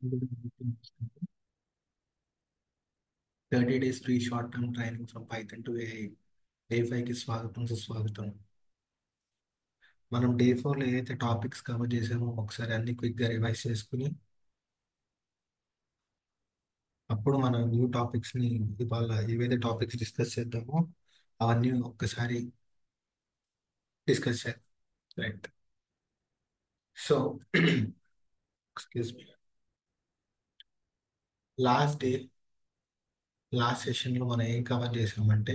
30 days free short-term training from Python to AI. Day 5కి స్వాగతం సుస్వాగతం. మనం డే 4లో ఏదైతే టాపిక్స్ కవర్ చేసామో ఒకసారి అన్ని క్విక్గా రివైజ్ చేసుకుని అప్పుడు మన న్యూ టాపిక్స్ని ఇవాళ ఏవైతే టాపిక్స్ డిస్కస్ చేద్దామో అవన్నీ ఒక్కసారి డిస్కస్ చేద్దాం. Right. So excuse me. Last సెషన్లో మనం ఏం కవర్ చేసామంటే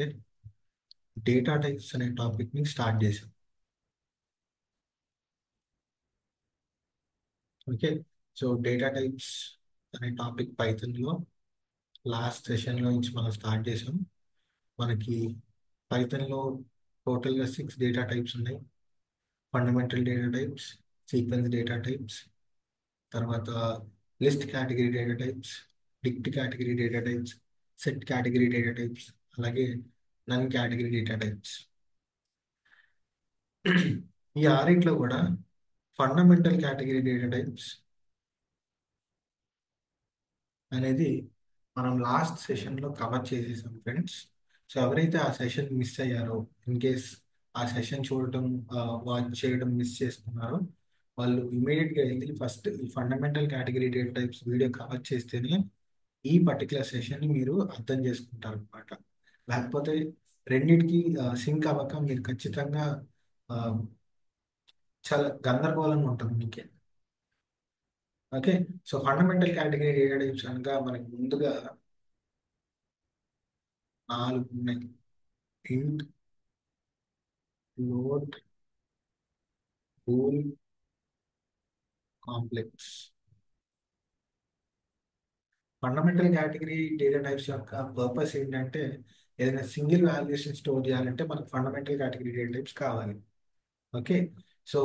డేటా టైప్స్ అనే టాపిక్ని స్టార్ట్ చేసాం. ఓకే. సో డేటా టైప్స్ అనే టాపిక్ పైథాన్లో లాస్ట్ సెషన్లో నుంచి మనం స్టార్ట్ చేసాం. మనకి పైథాన్లో టోటల్గా 6 డేటా టైప్స్ ఉన్నాయి. Fundamental data types, sequence data types, తర్వాత list category data types, dict category data types, set category data types, అలాగే నన్ కేటగిరీ డేటా టైప్స్. ఈ ఆరిట్లో కూడా ఫండమెంటల్ కేటగిరీ డేటా టైప్స్ అనేది మనం లాస్ట్ సెషన్లో కవర్ చేసేసాం ఫ్రెండ్స్. సో ఎవరైతే ఆ సెషన్ మిస్ అయ్యారో, ఇన్ కేస్ ఆ సెషన్ చూడటం వాచ్ చేయడం మిస్ చేసుకున్నారో వాళ్ళు ఇమీడియట్గా వెళ్ళి ఫస్ట్ ఈ fundamental category data types video cover చేస్తేనే ఈ పర్టికులర్ సెషన్ని మీరు అర్థం చేసుకుంటారు అనమాట. లేకపోతే రెండిటికి సింక్ అవ్వక మీరు ఖచ్చితంగా ఆ, చాలా గందరగోళంగా ఉంటుంది మీకే. Okay. So fundamental category data types అనగా మనకి ముందుగా 4 ఉన్నాయి. ఇంట్, float, bool, complex. Fundamental category data types యొక్క పర్పస్ ఏంటంటే ఏదైనా సింగిల్ వాల్యూస్ని స్టోర్ చేయాలంటే మనకు ఫండమెంటల్ కేటగిరీ డేటా టైప్స్ కావాలి. ఓకే. సో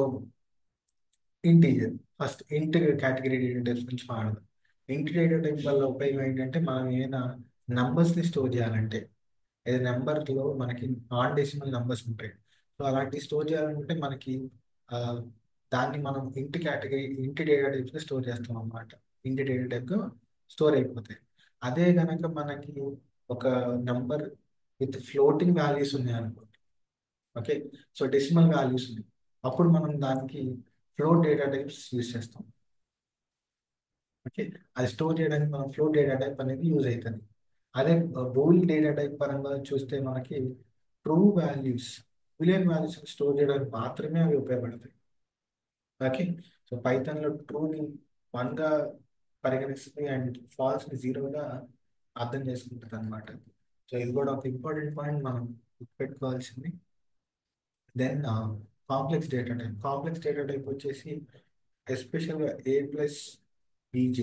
ఇంటీజర్ ఫస్ట్ ఇంట్ కేటగిరీ డేటా టైప్స్ గురించి మాట్లాడదాం. ఇంట్ డేటా టైప్ వల్ల ఉపయోగం ఏంటంటే మనం ఏదైనా నంబర్స్ని స్టోర్ చేయాలంటే ఏదైనా నెంబర్లో మనకి నాన్ డెసిమల్ నంబర్స్ ఉంటాయి. సో అలాంటి స్టోర్ చేయాలంటే మనకి ఆ, దాన్ని మనం ఇంటి డేటా టైప్స్గా స్టోర్ చేస్తాం అన్నమాట. ఇంటి డేటా టైప్గా స్టోర్ అయిపోతాయి. అదే కనుక మనకి ఒక నంబర్ విత్ ఫ్లోటింగ్ వాల్యూస్ ఉన్నాయి అనుకోండి. ఓకే. సో డెసిమల్ వాల్యూస్ ఉన్నాయి. అప్పుడు మనం దానికి ఫ్లోట్ డేటా టైప్స్ యూజ్ చేస్తాం. ఓకే. అది స్టోర్ చేయడానికి మనం ఫ్లోట్ డేటా టైప్ అనేది యూజ్ అవుతుంది. అదే బూల్ డేటా టైప్ పరంగా చూస్తే మనకి true values, Boolean values store చేయడానికి మాత్రమే అవి ఉపయోగపడతాయి. ఓకే. సో పైథాన్లో ట్రూని 1గా పరిగణిస్తుంది అండ్ ఫాల్స్ని 0గా అర్థం చేసుకుంటుంది అనమాట. సో ఇది కూడా ఒక ఇంపార్టెంట్ పాయింట్ మనం గుర్తుపెట్టుకోవాల్సింది. దెన్ కాంప్లెక్స్ డేటా టైప్ వచ్చేసి ఎస్పెషల్గా A+BJ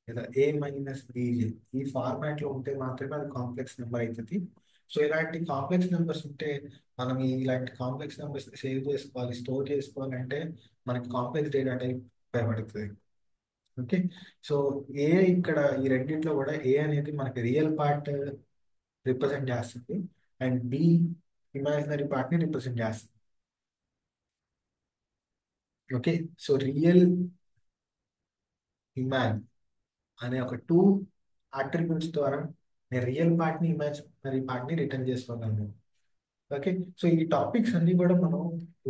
లేదా A-BJ ఈ ఫార్మాట్లో ఉంటే మాత్రమే అది కాంప్లెక్స్ నెంబర్ అవుతుంది. సో ఇలాంటి కాంప్లెక్స్ నెంబర్స్ ఉంటే మనం ఇలాంటి కాంప్లెక్స్ నెంబర్స్ సేవ్ చేసుకోవాలి, స్టోర్ చేసుకోవాలంటే మనకి కాంప్లెక్స్ డేటా టైప్ ఉపయోగపడుతుంది. ఓకే. సో ఏ ఇక్కడ ఈ రెండింటిలో కూడా ఏ అనేది మనకి రియల్ పార్ట్ రిప్రజెంట్ చేస్తుంది అండ్ బి ఇమాజినరీ పార్ట్ని రిప్రజెంట్ చేస్తుంది. ఓకే. సో రియల్, ఇమాజ్ అనే ఒక 2 అట్రిబ్యూట్స్ ద్వారా నేను రియల్ పార్ట్ని ఇమాజినరీ పార్ట్ని రిటర్న్ చేసుకోగలను. ఓకే. సో ఈ టాపిక్స్ అన్ని కూడా మనం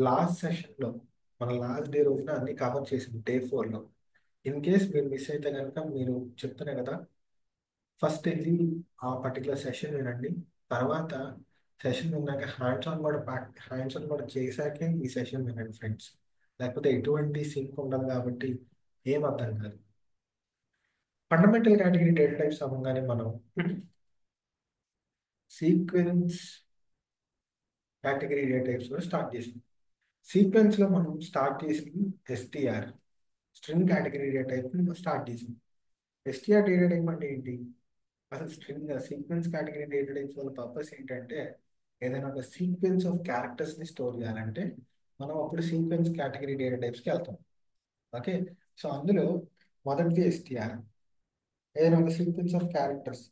లాస్ట్ సెషన్లో మన లాస్ట్ డే రోజున అన్ని కవర్ చేసాం డే 4లో. ఇన్ కేస్ మీరు మిస్ అయితే కనుక మీరు చెప్తున్నా కదా, ఫస్ట్ వెళ్ళి ఆ పర్టికులర్ సెషన్ వినండి. తర్వాత సెషన్ విన్నాక హ్యాండ్స్ ఆన్ కూడా చేశాకే ఈ సెషన్ వినండి ఫ్రెండ్స్. లేకపోతే ఎటువంటి సింక్ ఉండదు కాబట్టి ఏం అర్థం కాదు. ఫండమెంటల్ కేటగిరీ డేటా టైప్స్ అవ్వగానే మనం సీక్వెన్స్ కేటగిరీ డేటా టైప్స్ కూడా స్టార్ట్ చేసాం. సీక్వెన్స్లో మనం స్టార్ట్ చేసి STR string category data type start చేసాం. ఎస్టీఆర్ డేటా టైప్ అంటే ఏంటి? అసలు సీక్వెన్స్ కేటగిరీ డేటా టైప్స్ వల్ల పర్పస్ ఏంటంటే ఏదైనా ఒక సీక్వెన్స్ ఆఫ్ క్యారెక్టర్స్ని స్టోర్ చేయాలంటే మనం అప్పుడు సీక్వెన్స్ కేటగిరీ డేటా టైప్స్కి వెళ్తాం. ఓకే. సో అందులో మొదటిది ఎస్టీఆర్. ఏదైనా ఒక సీక్వెన్స్ ఆఫ్ క్యారెక్టర్స్,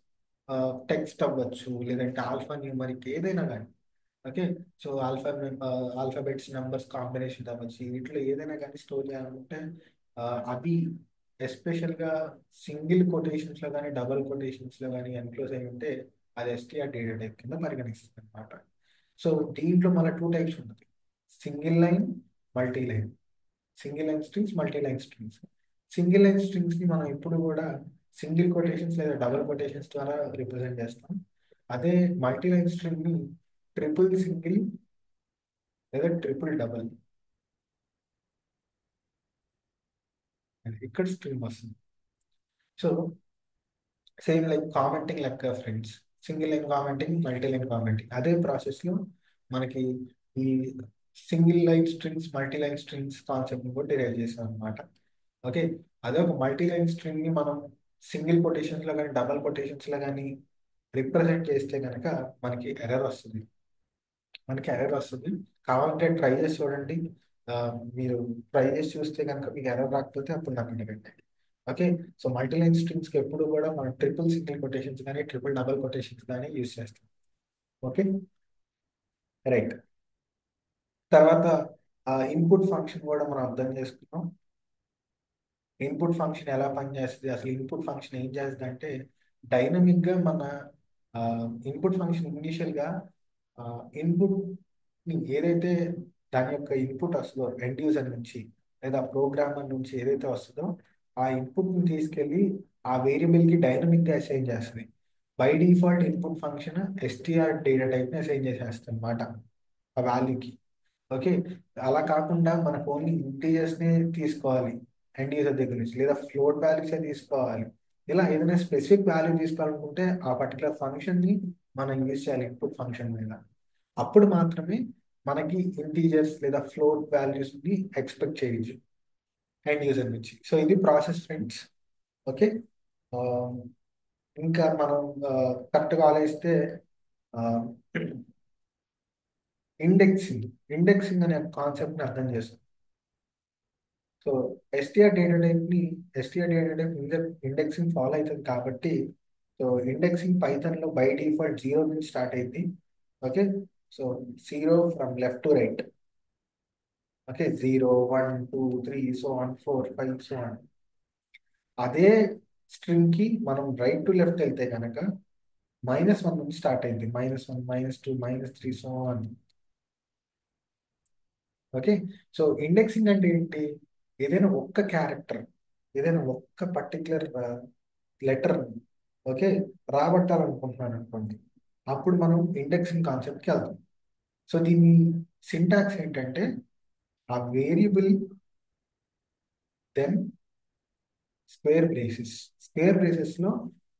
టెక్స్ట్ అవ్వచ్చు లేదంటే ఆల్ఫా న్యూమరిక్ ఏదైనా కానీ. Okay. So alphabets numbers combination అవ్వచ్చు, వీటిలో ఏదైనా కానీ స్టోర్ చేయాలనుకుంటే ఆ, అవి ఎస్పెషల్గా సింగిల్ కొటేషన్స్లో కానీ డబుల్ కొటేషన్స్లో కానీ ఎన్క్లోజ్ అయి ఉంటే అది ఎస్టీఆర్ డేటా టైప్ కింద పరిగణిస్తుంది అనమాట. సో దీంట్లో మళ్ళీ టూ టైప్స్ ఉంటుంది: single line, multi line. Single line strings, multi line strings. Single line strings ని మనం ఎప్పుడు కూడా సింగిల్ కొటేషన్స్ లేదా డబుల్ కొటేషన్స్ ద్వారా రిప్రజెంట్ చేస్తాం. అదే మల్టీ లైన్ స్ట్రింగ్ ని ట్రిపుల్ సింగిల్ లేదా ట్రిపుల్ డబుల్, ఇక్కడ స్ట్రింగ్ వస్తుంది. సో సేమ్ లైక్ కామెంటింగ్ లెక్క friends, single line commenting, multi line commenting, అదే ప్రాసెస్ లో మనకి ఈ single line strings, multi line strings concept కూడా డిరైవ్ చేసాం అనమాట. ఓకే, అదే ఒక మల్టీ లైన్ స్ట్రింగ్ ని మనం సింగిల్ కొటేషన్స్ లో కానీ డబల్ కొటేషన్స్ లో కానీ రిప్రజెంట్ చేస్తే కనుక మనకి ఎర్రర్ వస్తుంది. కావాలంటే ట్రై చేసి చూడండి. ఆ, మీరు ట్రై చేసి చూస్తే కనుక మీకు ఎర్రర్ రాకపోతే అప్పుడు నాకు అడగండి. Okay, so multi line strings కి ఎప్పుడు కూడా మనం ట్రిపుల్ సింగిల్ కొటేషన్స్ కానీ ట్రిపుల్ డబల్ కొటేషన్స్ కానీ యూజ్ చేస్తాం. Okay, right. తర్వాత ఇన్పుట్ ఫంక్షన్ కూడా మనం అర్థం చేసుకున్నాం. ఇన్పుట్ ఫంక్షన్ ఎలా పనిచేస్తుంది, అసలు ఇన్పుట్ ఫంక్షన్ ఏం చేస్తుంది అంటే డైనమిక్ గా మన ఇన్పుట్ ఫంక్షన్ ఇనిషియల్ గా ఇన్పుట్ ఏదైతే దాని యొక్క ఇన్పుట్ వస్తుందో ఎండ్ యూజర్ నుంచి లేదా ప్రోగ్రామర్ నుంచి ఏదైతే వస్తుందో ఆ ఇన్పుట్ ని తీసుకెళ్లి ఆ వేరియబుల్ కి డైనమిక్ గా అసైన్ చేస్తుంది. By default input function STR data type ని అసైన్ చేసేస్తుంది అనమాట ఆ వాల్యూకి. ఓకే, అలా కాకుండా మనకు ఓన్లీ ఇంటీజర్స్ ని తీసుకోవాలి ఎండ్ యూజర్ దగ్గర నుంచి, లేదా ఫ్లోట్ వాల్యూస్ తీసుకోవాలి. ఇలా ఏదైనా స్పెసిఫిక్ వాల్యూ తీసుకోవాలనుకుంటే ఆ పర్టికులర్ ఫంక్షన్ ని మనం యూజ్ చేయాలి ఇన్పుట్ ఫంక్షన్ మీద. అప్పుడు మాత్రమే మనకి ఇంటీజర్స్ లేదా ఫ్లోట్ వాల్యూస్ ని ఎక్స్పెక్ట్ చేయొచ్చు ఎండ్ యూజర్ నుంచి. సో ఇది ప్రాసెస్ ఫ్రెండ్స్. ఓకే, ఇంకా మనం కరెక్ట్గా ఆలోచిస్తే ఇండెక్సింగ్ ఇండెక్సింగ్ అనే కాన్సెప్ట్ ని అర్థం చేస్తాం. So STR data type indexing follow అవుతుంది కాబట్టి, సో ఇండెక్సింగ్ పైథాన్ లో బై డిఫాల్ట్ జీరో నుంచి స్టార్ట్ అయింది. Okay, so zero from left to right. Okay, 0 1 2 3 so on 4 5 so on. అదే స్ట్రింగ్ కి మనం రైట్ టు లెఫ్ట్ వెళ్తే కనుక -1 నుంచి స్టార్ట్ అయింది. -1 -2 -3 so on. Okay, so indexing అంటే ఏంటి? ఏదైనా ఒక్క క్యారెక్టర్, ఏదైనా ఒక్క పర్టికులర్ లెటర్ ఓకే రాబట్టాలనుకుంటున్నాను అనుకోండి, అప్పుడు మనం ఇండెక్సింగ్ కాన్సెప్ట్కి వెళ్తాం. సో దీని సింటాక్స్ ఏంటంటే ఆ వేరియబుల్ దెన్ స్క్వేర్ బ్రేసెస్ లో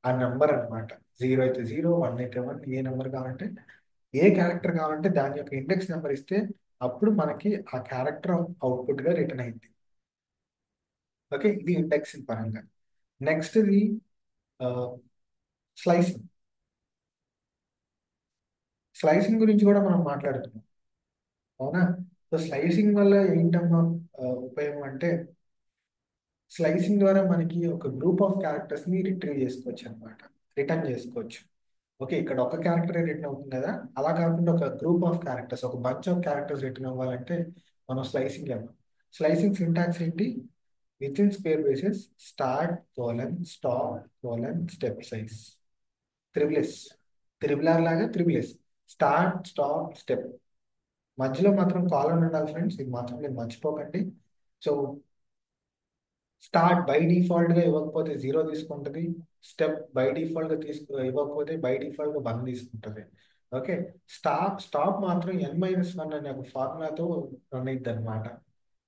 ఆ నెంబర్ అన్నమాట. 0 అయితే 0, 1 అయితే 1, ఏ నెంబర్ కావాలంటే ఏ క్యారెక్టర్ కావాలంటే దాని యొక్క ఇండెక్స్ నెంబర్ ఇస్తే అప్పుడు మనకి ఆ క్యారెక్టర్ అవుట్పుట్ గా రిటర్న్ అయింది. ఓకే, ఇది ఇండెక్సింగ్ పరంగా. నెక్స్ట్ ఇది స్లైసింగ్. స్లైసింగ్ గురించి కూడా మనం మాట్లాడుతున్నాం, అవునా? సో స్లైసింగ్ వల్ల ఏంటమ్మా ఉపయోగం అంటే, స్లైసింగ్ ద్వారా మనకి ఒక గ్రూప్ ఆఫ్ క్యారెక్టర్స్ ని రిట్రీవ్ చేసుకోవచ్చు అనమాట, రిటర్న్ చేసుకోవచ్చు. ఓకే, ఇక్కడ ఒక క్యారెక్టర్ రిటర్న్ అవుతుంది కదా, అలా కాకుండా ఒక గ్రూప్ ఆఫ్ క్యారెక్టర్స్, ఒక బంచ్ ఆఫ్ క్యారెక్టర్స్ రిటర్న్ అవ్వాలంటే మనం స్లైసింగ్ చేద్దాం. స్లైసింగ్ సింటాక్స్ ఏంటి? With in square braces start colon stop colon step size. త్రిబులెస్, త్రిబులార్ లాగా త్రిబులెస్, స్టార్ట్ స్టాప్ స్టెప్. మధ్యలో మాత్రం కాలన్ ఉండాలి ఫ్రెండ్స్, ఇది మాత్రం మీరు మర్చిపోకండి. సో స్టార్ట్ బై డిఫాల్ట్ గా ఇవ్వకపోతే 0 తీసుకుంటుంది. స్టెప్ బై డిఫాల్ట్ గా ఇవ్వకపోతే బై డిఫాల్ట్ గా 1 తీసుకుంటుంది. ఓకే, స్టాప్ మాత్రం n-1 అనే ఒక ఫార్ములాతో రన్ అయ్యిద్ది అనమాట.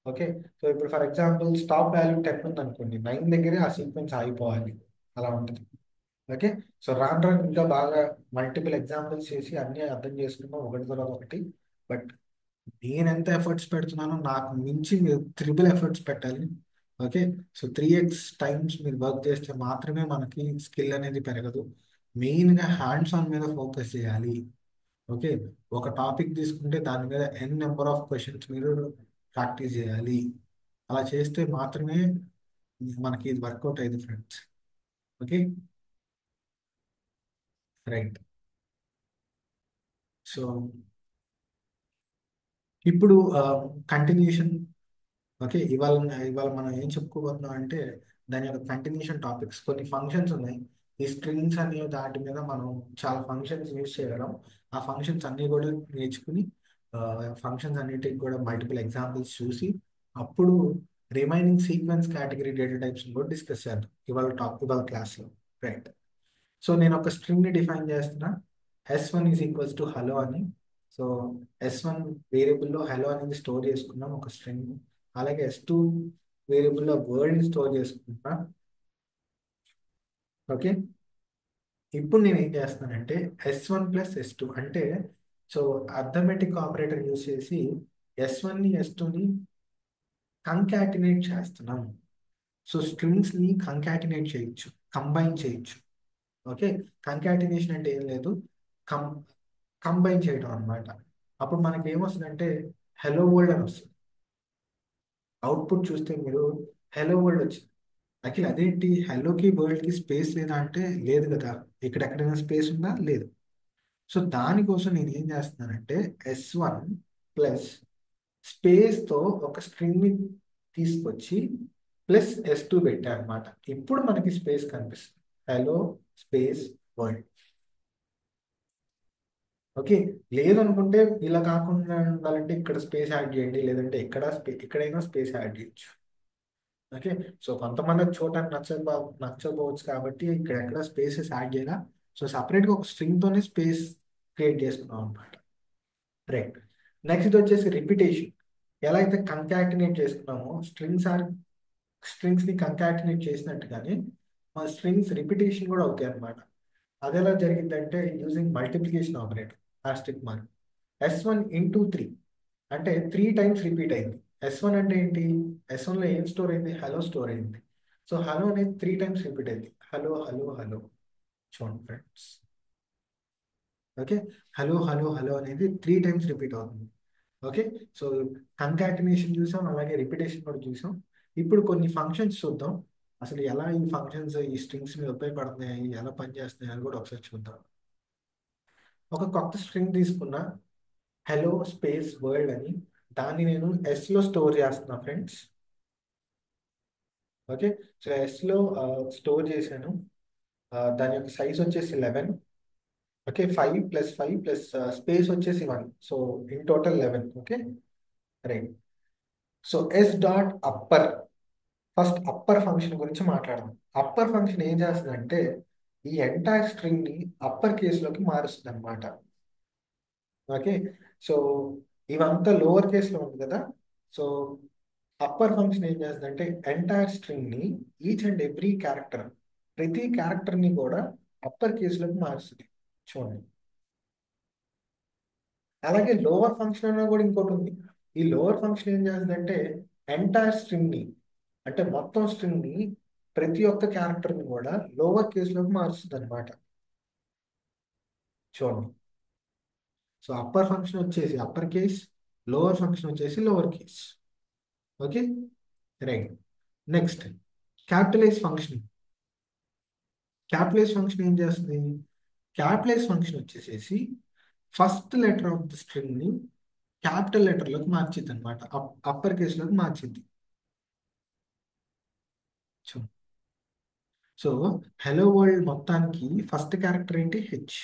ఓకే, సో ఇప్పుడు ఫర్ ఎగ్జాంపుల్ స్టాప్ వాల్యూ 10 ఉంది అనుకోండి, 9 దగ్గరే ఆ సీక్వెన్స్ ఆగిపోవాలి, అలా ఉంటుంది. ఓకే, సో రాను రాను ఇంకా బాగా మల్టిపుల్ ఎగ్జాంపుల్స్ చేసి అన్ని అర్థం చేసుకున్నాం ఒకటి తర్వాత ఒకటి. బట్ నేను ఎంత ఎఫర్ట్స్ పెడుతున్నానో నాకు మించి మీరు త్రిబుల్ ఎఫర్ట్స్ పెట్టాలి. ఓకే, సో 3x టైమ్స్ మీరు వర్క్ చేస్తే మాత్రమే మనకి స్కిల్ అనేది పెరగదు. మెయిన్గా హ్యాండ్స్ ఆన్ మీద ఫోకస్ చేయాలి. ఓకే, ఒక టాపిక్ తీసుకుంటే దాని మీద నెంబర్ ఆఫ్ క్వశ్చన్స్ మీరు ప్రాక్టీస్ చేయాలి. అలా చేస్తే మాత్రమే మనకి ఇది వర్కౌట్ అయింది ఫ్రెండ్స్. Okay, right. సో ఇప్పుడు కంటిన్యూషన్. ఓకే, ఇవాళ ఇవాళ మనం ఏం చెప్పుకోబోతున్నాం అంటే దాని యొక్క కంటిన్యూషన్ టాపిక్స్ కొన్ని ఫంక్షన్స్ ఉన్నాయి. ఈ స్ట్రింగ్స్ అనే దాటి మీద మనం చాలా ఫంక్షన్స్ యూజ్ చేయగలం. ఆ ఫంక్షన్స్ అన్ని కూడా నేర్చుకుని ఫంక్షన్స్ అన్నిటికి కూడా మల్టిపుల్ ఎగ్జాంపుల్స్ చూసి అప్పుడు remaining sequence category data types కూడా డిస్కస్ చేద్దాం ఇవాళ క్లాస్లో. రైట్. సో నేను ఒక స్ట్రింగ్ని డిఫైన్ చేస్తున్నా. S1 is equals to hello అని. సో S1 వేరియబుల్లో హలో అనేది స్టోర్ చేసుకున్నాం ఒక స్ట్రింగ్. అలాగే S2 వేరియబుల్లో వర్డ్ స్టోర్ చేసుకుంటున్నా. ఓకే. ఇప్పుడు నేను ఏం చేస్తానంటే S1 ప్లస్ S2 అంటే సో అర్థమెటిక్ ఆపరేటర్ యూజ్ చేసి S1ని S2ని కంకాటినేట్ చేస్తున్నాం. సో స్ట్రింగ్స్ని కంకాటినేట్ చేయొచ్చు, కంబైన్ చేయొచ్చు. ఓకే. కంకాటినేషన్ అంటే ఏం లేదు, కం కంబైన్ చేయడం అన్నమాట. అప్పుడు మనకి ఏమొస్తుందంటే హలో వరల్డ్ అని వస్తుంది. అవుట్పుట్ చూస్తే మీరు హలో వరల్డ్ వచ్చింది. అఖిల్ అదేంటి హలోకి వరల్డ్కి స్పేస్ లేదా అంటే లేదు కదా, ఇక్కడ ఎక్కడైనా స్పేస్ ఉందా, లేదు. సో దానికోసం నేను ఏం చేస్తున్నానంటే S1 ప్లస్ స్పేస్తో ఒక స్ట్రింగ్ని తీసుకొచ్చి ప్లస్ S2 పెట్టాను అనమాట. ఇప్పుడు మనకి స్పేస్ కనిపిస్తుంది, హలో స్పేస్ వరల్డ్. ఓకే. లేదనుకుంటే ఇలా కాకుండా ఉండాలంటే ఇక్కడ స్పేస్ యాడ్ చేయండి, లేదంటే ఎక్కడైనా స్పేస్ యాడ్ చేయొచ్చు. ఓకే. సో కొంతమంది చూడటానికి నచ్చకపోవచ్చు కాబట్టి ఇక్కడ ఎక్కడ స్పేసెస్ యాడ్ చేయాలా. సో సపరేట్గా ఒక స్ట్రింగ్తోనే స్పేస్ క్రియేట్ చేసుకున్నాం అనమాట. రైట్. నెక్స్ట్ వచ్చేసి రిపిటేషన్. ఎలా అయితే కంకాటినేట్ చేసుకున్నామో స్ట్రింగ్స్ని కంకాటినేట్ చేసినట్టుగానే మా స్ట్రింగ్స్ రిపిటేషన్ కూడా అవుతాయి అనమాట. అది ఎలా జరిగిందంటే using multiplication operator Austric mark. S1 into 3 అంటే 3 టైమ్స్ రిపీట్ అయింది. S1 అంటే ఏంటి, S1లో ఏం స్టోర్ అయింది, హలో స్టోర్ అయింది. సో హలో అనేది 3 టైమ్స్ రిపీట్ అయింది. Hello hello hello. చూడండి friends. Okay. Hello hello hello అనేది 3 టైమ్స్ రిపీట్ అవుతుంది. ఓకే. సో కంకాటినేషన్ చూసాం, అలాగే రిపిటేషన్ కూడా చూసాం. ఇప్పుడు కొన్ని ఫంక్షన్స్ చూద్దాం. అసలు ఎలా ఈ ఫంక్షన్స్ ఈ స్ట్రింగ్స్ మీద ఉపయోగపడుతున్నాయి, ఎలా పనిచేస్తున్నాయి అని కూడా ఒకసారి చూద్దాం. ఒక కొత్త స్ట్రింగ్ తీసుకున్నా, హలో స్పేస్ వరల్డ్ అని. దాన్ని నేను ఎస్లో స్టోర్ చేస్తున్నా ఫ్రెండ్స్. ఓకే. సో ఎస్లో స్టోర్ చేశాను. దాని యొక్క సైజ్ వచ్చేసి 11. ఓకే. 5 + 5 + స్పేస్ వచ్చేసి 1. So in total 11. Okay. Right. So S.అప్పర్. ఫస్ట్ అప్పర్ ఫంక్షన్ గురించి మాట్లాడదాం. అప్పర్ ఫంక్షన్ ఏం చేస్తుందంటే ఈ ఎంటైర్ స్ట్రింగ్ని అప్పర్ కేసులోకి మారుస్తుంది అనమాట. ఓకే. సో ఇవంతా లోవర్ కేసులో ఉంది కదా. సో అప్పర్ ఫంక్షన్ ఏం చేస్తుందంటే ఎంటైర్ స్ట్రింగ్ని ఈచ్ అండ్ ఎవ్రీ క్యారెక్టర్, ప్రతి క్యారెక్టర్ని కూడా అప్పర్ కేసులోకి మారుస్తుంది. చూడండి. అలాగే లోవర్ ఫంక్షన్ అన్న కూడా ఇంకోటి ఉంది. ఈ లోవర్ ఫంక్షన్ ఏం చేస్తుందంటే ఎంటైర్ స్ట్రింగ్ని అంటే మొత్తం స్ట్రింగ్ని ప్రతి ఒక్క క్యారెక్టర్ని కూడా లోవర్ కేసులోకి మారుస్తుంది అనమాట. చూడండి. సో అప్పర్ ఫంక్షన్ వచ్చేసి అప్పర్ కేస్, లోవర్ ఫంక్షన్ వచ్చేసి lower case. Okay. Right. Next capitalize function. Capitalize function ఏం చేస్తుంది, క్యాపిటలైజ్ ఫంక్షన్ వచ్చేసేసి ఫస్ట్ లెటర్ ఆఫ్ ద స్ట్రింగ్ని క్యాపిటల్ లెటర్లోకి మార్చిద్ది అనమాట, అప్పర్ కేసులోకి మార్చిద్ది. సో హలో వరల్డ్ మొత్తానికి ఫస్ట్ క్యారెక్టర్ ఏంటి, హెచ్.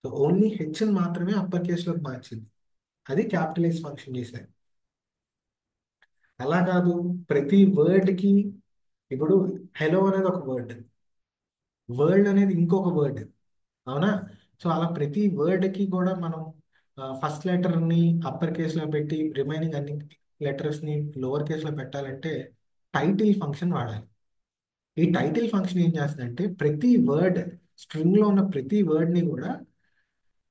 సో ఓన్లీ హెచ్ని మాత్రమే అప్పర్ కేసులోకి మార్చింది. అది క్యాపిటలైజ్ ఫంక్షన్ చేసేది. అలా కాదు, ప్రతి వర్డ్కి ఇప్పుడు హలో అనేది ఒక వర్డ్, వరల్డ్ అనేది ఇంకొక వర్డ్, అవునా. సో అలా ప్రతి వర్డ్కి కూడా మనం ఫస్ట్ లెటర్ని అప్పర్ కేసులో పెట్టి రిమైనింగ్ అన్ని లెటర్స్ని లోవర్ కేసులో పెట్టాలంటే టైటిల్ ఫంక్షన్ వాడాలి. ఈ టైటిల్ ఫంక్షన్ ఏం చేస్తుందంటే ప్రతి వర్డ్, స్ట్రింగ్లో ఉన్న ప్రతి వర్డ్ని కూడా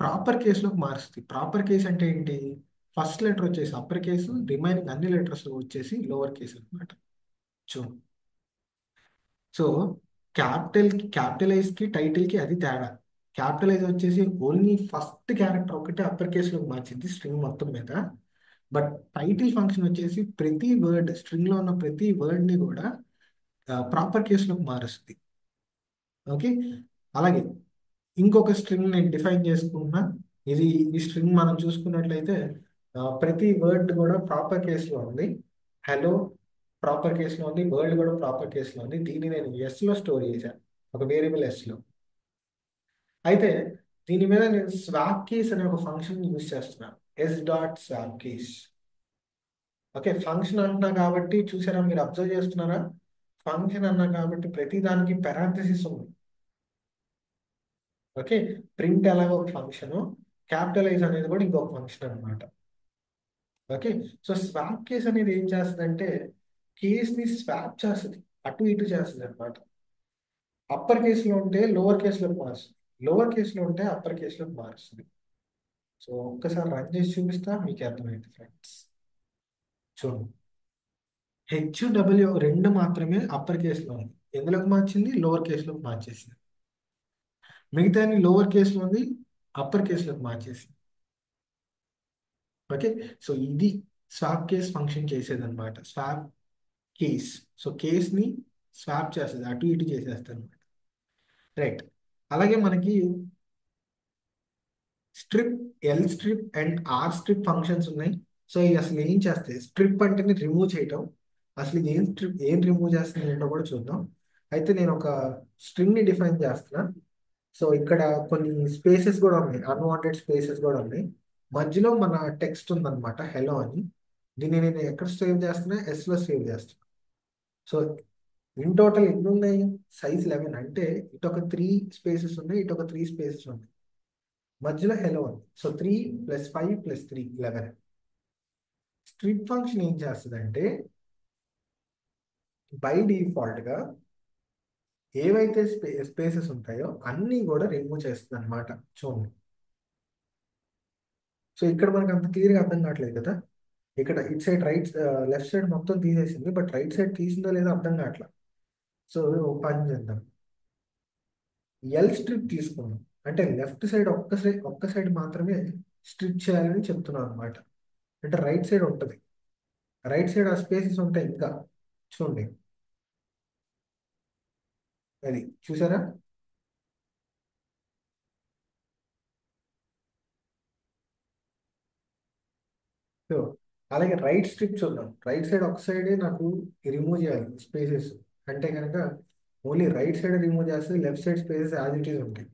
ప్రాపర్ కేసులోకి మారుస్తుంది. ప్రాపర్ కేస్ అంటే ఏంటి, ఫస్ట్ లెటర్ వచ్చేసి అప్పర్ కేసు, రిమైనింగ్ అన్ని లెటర్స్ వచ్చేసి లోవర్ కేసు అనమాట. సో సో క్యాపిటలైజ్కి టైటిల్కి అది తేడా. క్యాపిటలైజ్ వచ్చేసి ఓన్లీ ఫస్ట్ క్యారెక్టర్ ఒకటే అప్పర్ కేసులోకి మార్చింది స్ట్రింగ్ మొత్తం మీద. బట్ టైటిల్ ఫంక్షన్ వచ్చేసి ప్రతి వర్డ్, స్ట్రింగ్లో ఉన్న ప్రతి వర్డ్ని కూడా ప్రాపర్ కేసులోకి మారుస్తుంది. ఓకే. అలాగే ఇంకొక స్ట్రింగ్ నేను డిఫైన్ చేసుకుంటున్నా. ఇది ఈ స్ట్రింగ్ మనం చూసుకున్నట్లయితే ప్రతి వర్డ్ కూడా ప్రాపర్ కేసులో ఉంది. హలో ప్రాపర్ కేసులో ఉంది, వరల్డ్ కూడా ప్రాపర్ కేసులో ఉంది. దీన్ని నేను ఎస్లో స్టోర్ చేశాను, ఒక వేరియబుల్ ఎస్లో. అయితే దీని మీద నేను స్వాప్ కీస్ అనే ఒక ఫంక్షన్ యూజ్ చేస్తున్నాను, S dot swap keys. Okay, function అంటున్నా కాబట్టి చూసారా, మీరు అబ్జర్వ్ చేస్తున్నారా? ఫంక్షన్ అన్నా కాబట్టి ప్రతి దానికి పెరాంథసిస్ ఉంది. ఓకే, ప్రింట్ ఎలాగో ఒక ఫంక్షన్, క్యాపిటలైజ్ అనేది కూడా ఇంకొక ఫంక్షన్ అనమాట. ఓకే, సో స్వాప్ కేస్ అనేది ఏం చేస్తుందంటే కేస్ని స్వాప్ చేస్తుంది, అటు ఇటు చేస్తుంది అనమాట. అప్పర్ కేసులో ఉంటే లోవర్ కేసులోకి మారుస్తుంది, లోవర్ కేసులో ఉంటే అప్పర్ కేసులోకి మారుస్తుంది. సో ఒక్కసారి రన్ చేసి చూపిస్తా, మీకు అర్థమైంది ఫ్రెండ్స్. చూడండి, హెచ్డబ్ల్యూ రెండు మాత్రమే అప్పర్ కేసులో ఉంది, ఎందులోకి మార్చింది? లోవర్ కేసులోకి మార్చేసింది. మిగతా లోవర్ కేసులో ఉంది, అప్పర్ కేసులోకి మార్చేసింది. ఓకే, సో ఇది స్వాప్ కేస్ ఫంక్షన్ చేసేది అనమాట, స్వాప్ కేస్. సో కేస్ని స్వాప్ చేస్తుంది, అటు ఇటు చేసేస్తుంది అనమాట. రైట్, అలాగే మనకి strip, L strip and R strip functions ఉన్నాయి. సో ఇవి అసలు ఏం చేస్తాయి? స్ట్రిప్ అంటేనే రిమూవ్ చేయటం. అసలు ఇది ఏం స్ట్రిప్, ఏం రిమూవ్ చేస్తుంది ఏంటో కూడా చూద్దాం. అయితే నేను ఒక స్ట్రింగ్ ని డిఫైన్ చేస్తున్నా. సో ఇక్కడ కొన్ని స్పేసెస్ కూడా ఉన్నాయి, అన్వాంటెడ్ స్పేసెస్ కూడా ఉన్నాయి. మధ్యలో మన టెక్స్ట్ ఉందన్నమాట, హెలో అని. దీన్ని నేను ఎక్కడ సేవ్ చేస్తున్నా? ఎస్ లో సేవ్ చేస్తున్నా. సో ఇన్ టోటల్ ఎన్ని ఉన్నాయి? సైజ్ 11, అంటే ఇటు ఒక 3 స్పేసెస్ ఉన్నాయి, ఇటు ఒక 3 స్పేసెస్ ఉన్నాయి, మధ్యలో హెలో ఉంది. సో 3 + 5 + 3 11. స్ట్రిప్ ఫంక్షన్ ఏం చేస్తుందంటే బై డిఫాల్ట్ గా ఏవైతే స్పేసెస్ ఉంటాయో అన్నీ కూడా రిమూవ్ చేస్తుంది అనమాట. చూడండి, సో ఇక్కడ మనకు అంత క్లియర్గా అర్థం కావట్లేదు కదా. ఇక్కడ it side right, left side మొత్తం తీసేసింది, బట్ రైట్ సైడ్ తీసిందో లేదో అర్థం కావట్లేదు. సో ఒక పని చేద్దాం, ఎల్ స్ట్రిప్ తీసుకున్నాం అంటే లెఫ్ట్ సైడ్ ఒక్క సైడ్ మాత్రమే స్ట్రిప్ చేయాలని చెప్తున్నాం అనమాట. అంటే రైట్ సైడ్ ఉంటుంది, రైట్ సైడ్ ఆ స్పేసెస్ ఉంటాయి ఇంకా. చూడండి, అది చూసారా? సో అలాగే రైట్ స్ట్రిప్ చూద్దాం, రైట్ సైడ్ ఒక సైడే నాకు రిమూవ్ చేయాలి స్పేసెస్. అంటే కనుక ఓన్లీ రైట్ సైడ్ రిమూవ్ చేస్తే left side spaces as it is ఉంటాయి.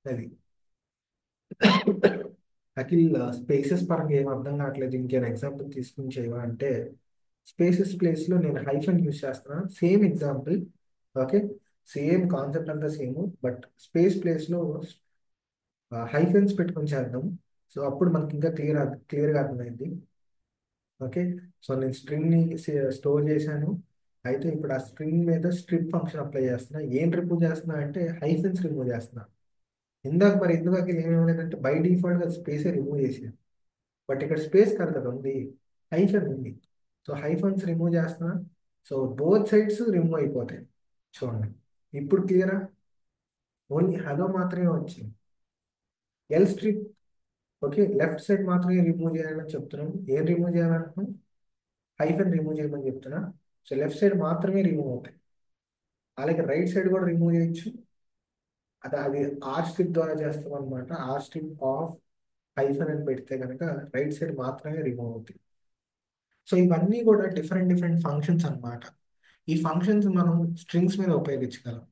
అది అఖిల్, స్పేసెస్ పరంగా ఏం అర్థం కావట్లేదు, ఇంకేమైనా ఎగ్జాంపుల్ తీసుకుని చేయవా అంటే, స్పేసెస్ ప్లేస్లో నేను హైఫన్ యూజ్ చేస్తున్నాను, same example. Okay, same concept అంతా సేమ్, బట్ స్పేస్ ప్లేస్లో హైఫెన్స్ పెట్టుకొని చేద్దాం. సో అప్పుడు మనకి ఇంకా క్లియర్గా అర్థమైంది. ఓకే, సో నేను స్ట్రింగ్ని స్టోర్ చేశాను. అయితే ఇప్పుడు ఆ స్ట్రింగ్ మీద స్ట్రిప్ ఫంక్షన్ అప్లై చేస్తున్నా. ఏం రిమూవ్ చేస్తున్నా అంటే హైఫెన్స్ రిమూవ్ చేస్తున్నా. ఇందాక మరి ఎందుకు ఏమేమి లేదంటే బై డిఫాల్ట్గా స్పేసే రిమూవ్ చేసాను, బట్ ఇక్కడ స్పేస్ కాదు కదా ఉంది, హైఫెన్ ఉంది. సో హైఫన్స్ రిమూవ్ చేస్తున్నా. సో బోత్ సైడ్స్ రిమూవ్ అయిపోతాయి. చూడండి, ఇప్పుడు క్లియరా? ఓన్లీ హలో మాత్రమే వచ్చింది. L strip, okay, left side మాత్రమే రిమూవ్ చేయాలని చెప్తున్నాం. ఏం రిమూవ్ చేయాలంటున్నాం? హైఫెన్ రిమూవ్ చేయమని చెప్తున్నా. సో లెఫ్ట్ సైడ్ మాత్రమే రిమూవ్ అవుతాయి. అలాగే రైట్ సైడ్ కూడా రిమూవ్ చేయొచ్చు, అది ఆర్ స్ట్రిప్ ద్వారా చేస్తాం అనమాట. ఆర్ స్ట్రిప్ ఆఫ్ హైఫెన్ అని పెడితే కనుక రైట్ సైడ్ మాత్రమే రిమూవ్ అవుతాయి. సో ఇవన్నీ కూడా డిఫరెంట్ డిఫరెంట్ ఫంక్షన్స్ అన్నమాట. ఈ ఫంక్షన్స్ మనం స్ట్రింగ్స్ మీద ఉపయోగించగలం.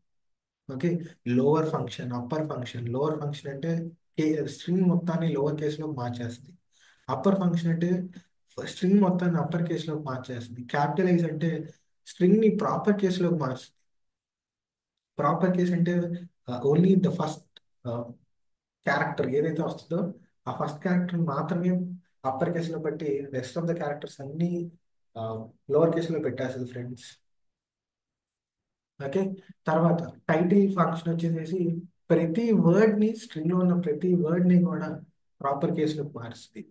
Okay, lower function, upper function. Lower function అంటే స్ట్రింగ్ మొత్తాన్ని లోవర్ కేసులో మార్చేస్తుంది. అప్పర్ ఫంక్షన్ అంటే స్ట్రింగ్ మొత్తాన్ని అప్పర్ కేసులోకి మార్చేస్తుంది. క్యాపిటలైజ్ అంటే స్ట్రింగ్ ని ప్రాపర్ కేసులోకి మార్చుతుంది. ప్రాపర్ కేస్ అంటే ఓన్లీ ద ఫస్ట్ క్యారెక్టర్ ఏదైతే వస్తుందో ఆ ఫస్ట్ క్యారెక్టర్ మాత్రమే అప్పర్ కేసులో పెట్టి రెస్ట్ ఆఫ్ ద క్యారెక్టర్స్ అన్ని లోవర్ కేసులో పెట్టేస్తుంది ఫ్రెండ్స్. ఓకే, తర్వాత టైటిల్ ఫంక్షన్ వచ్చేసేసి ప్రతి వర్డ్ ని, స్ట్రింగ్ లో ఉన్న ప్రతి వర్డ్ ని కూడా ప్రాపర్ కేసులోకి మారుస్తుంది.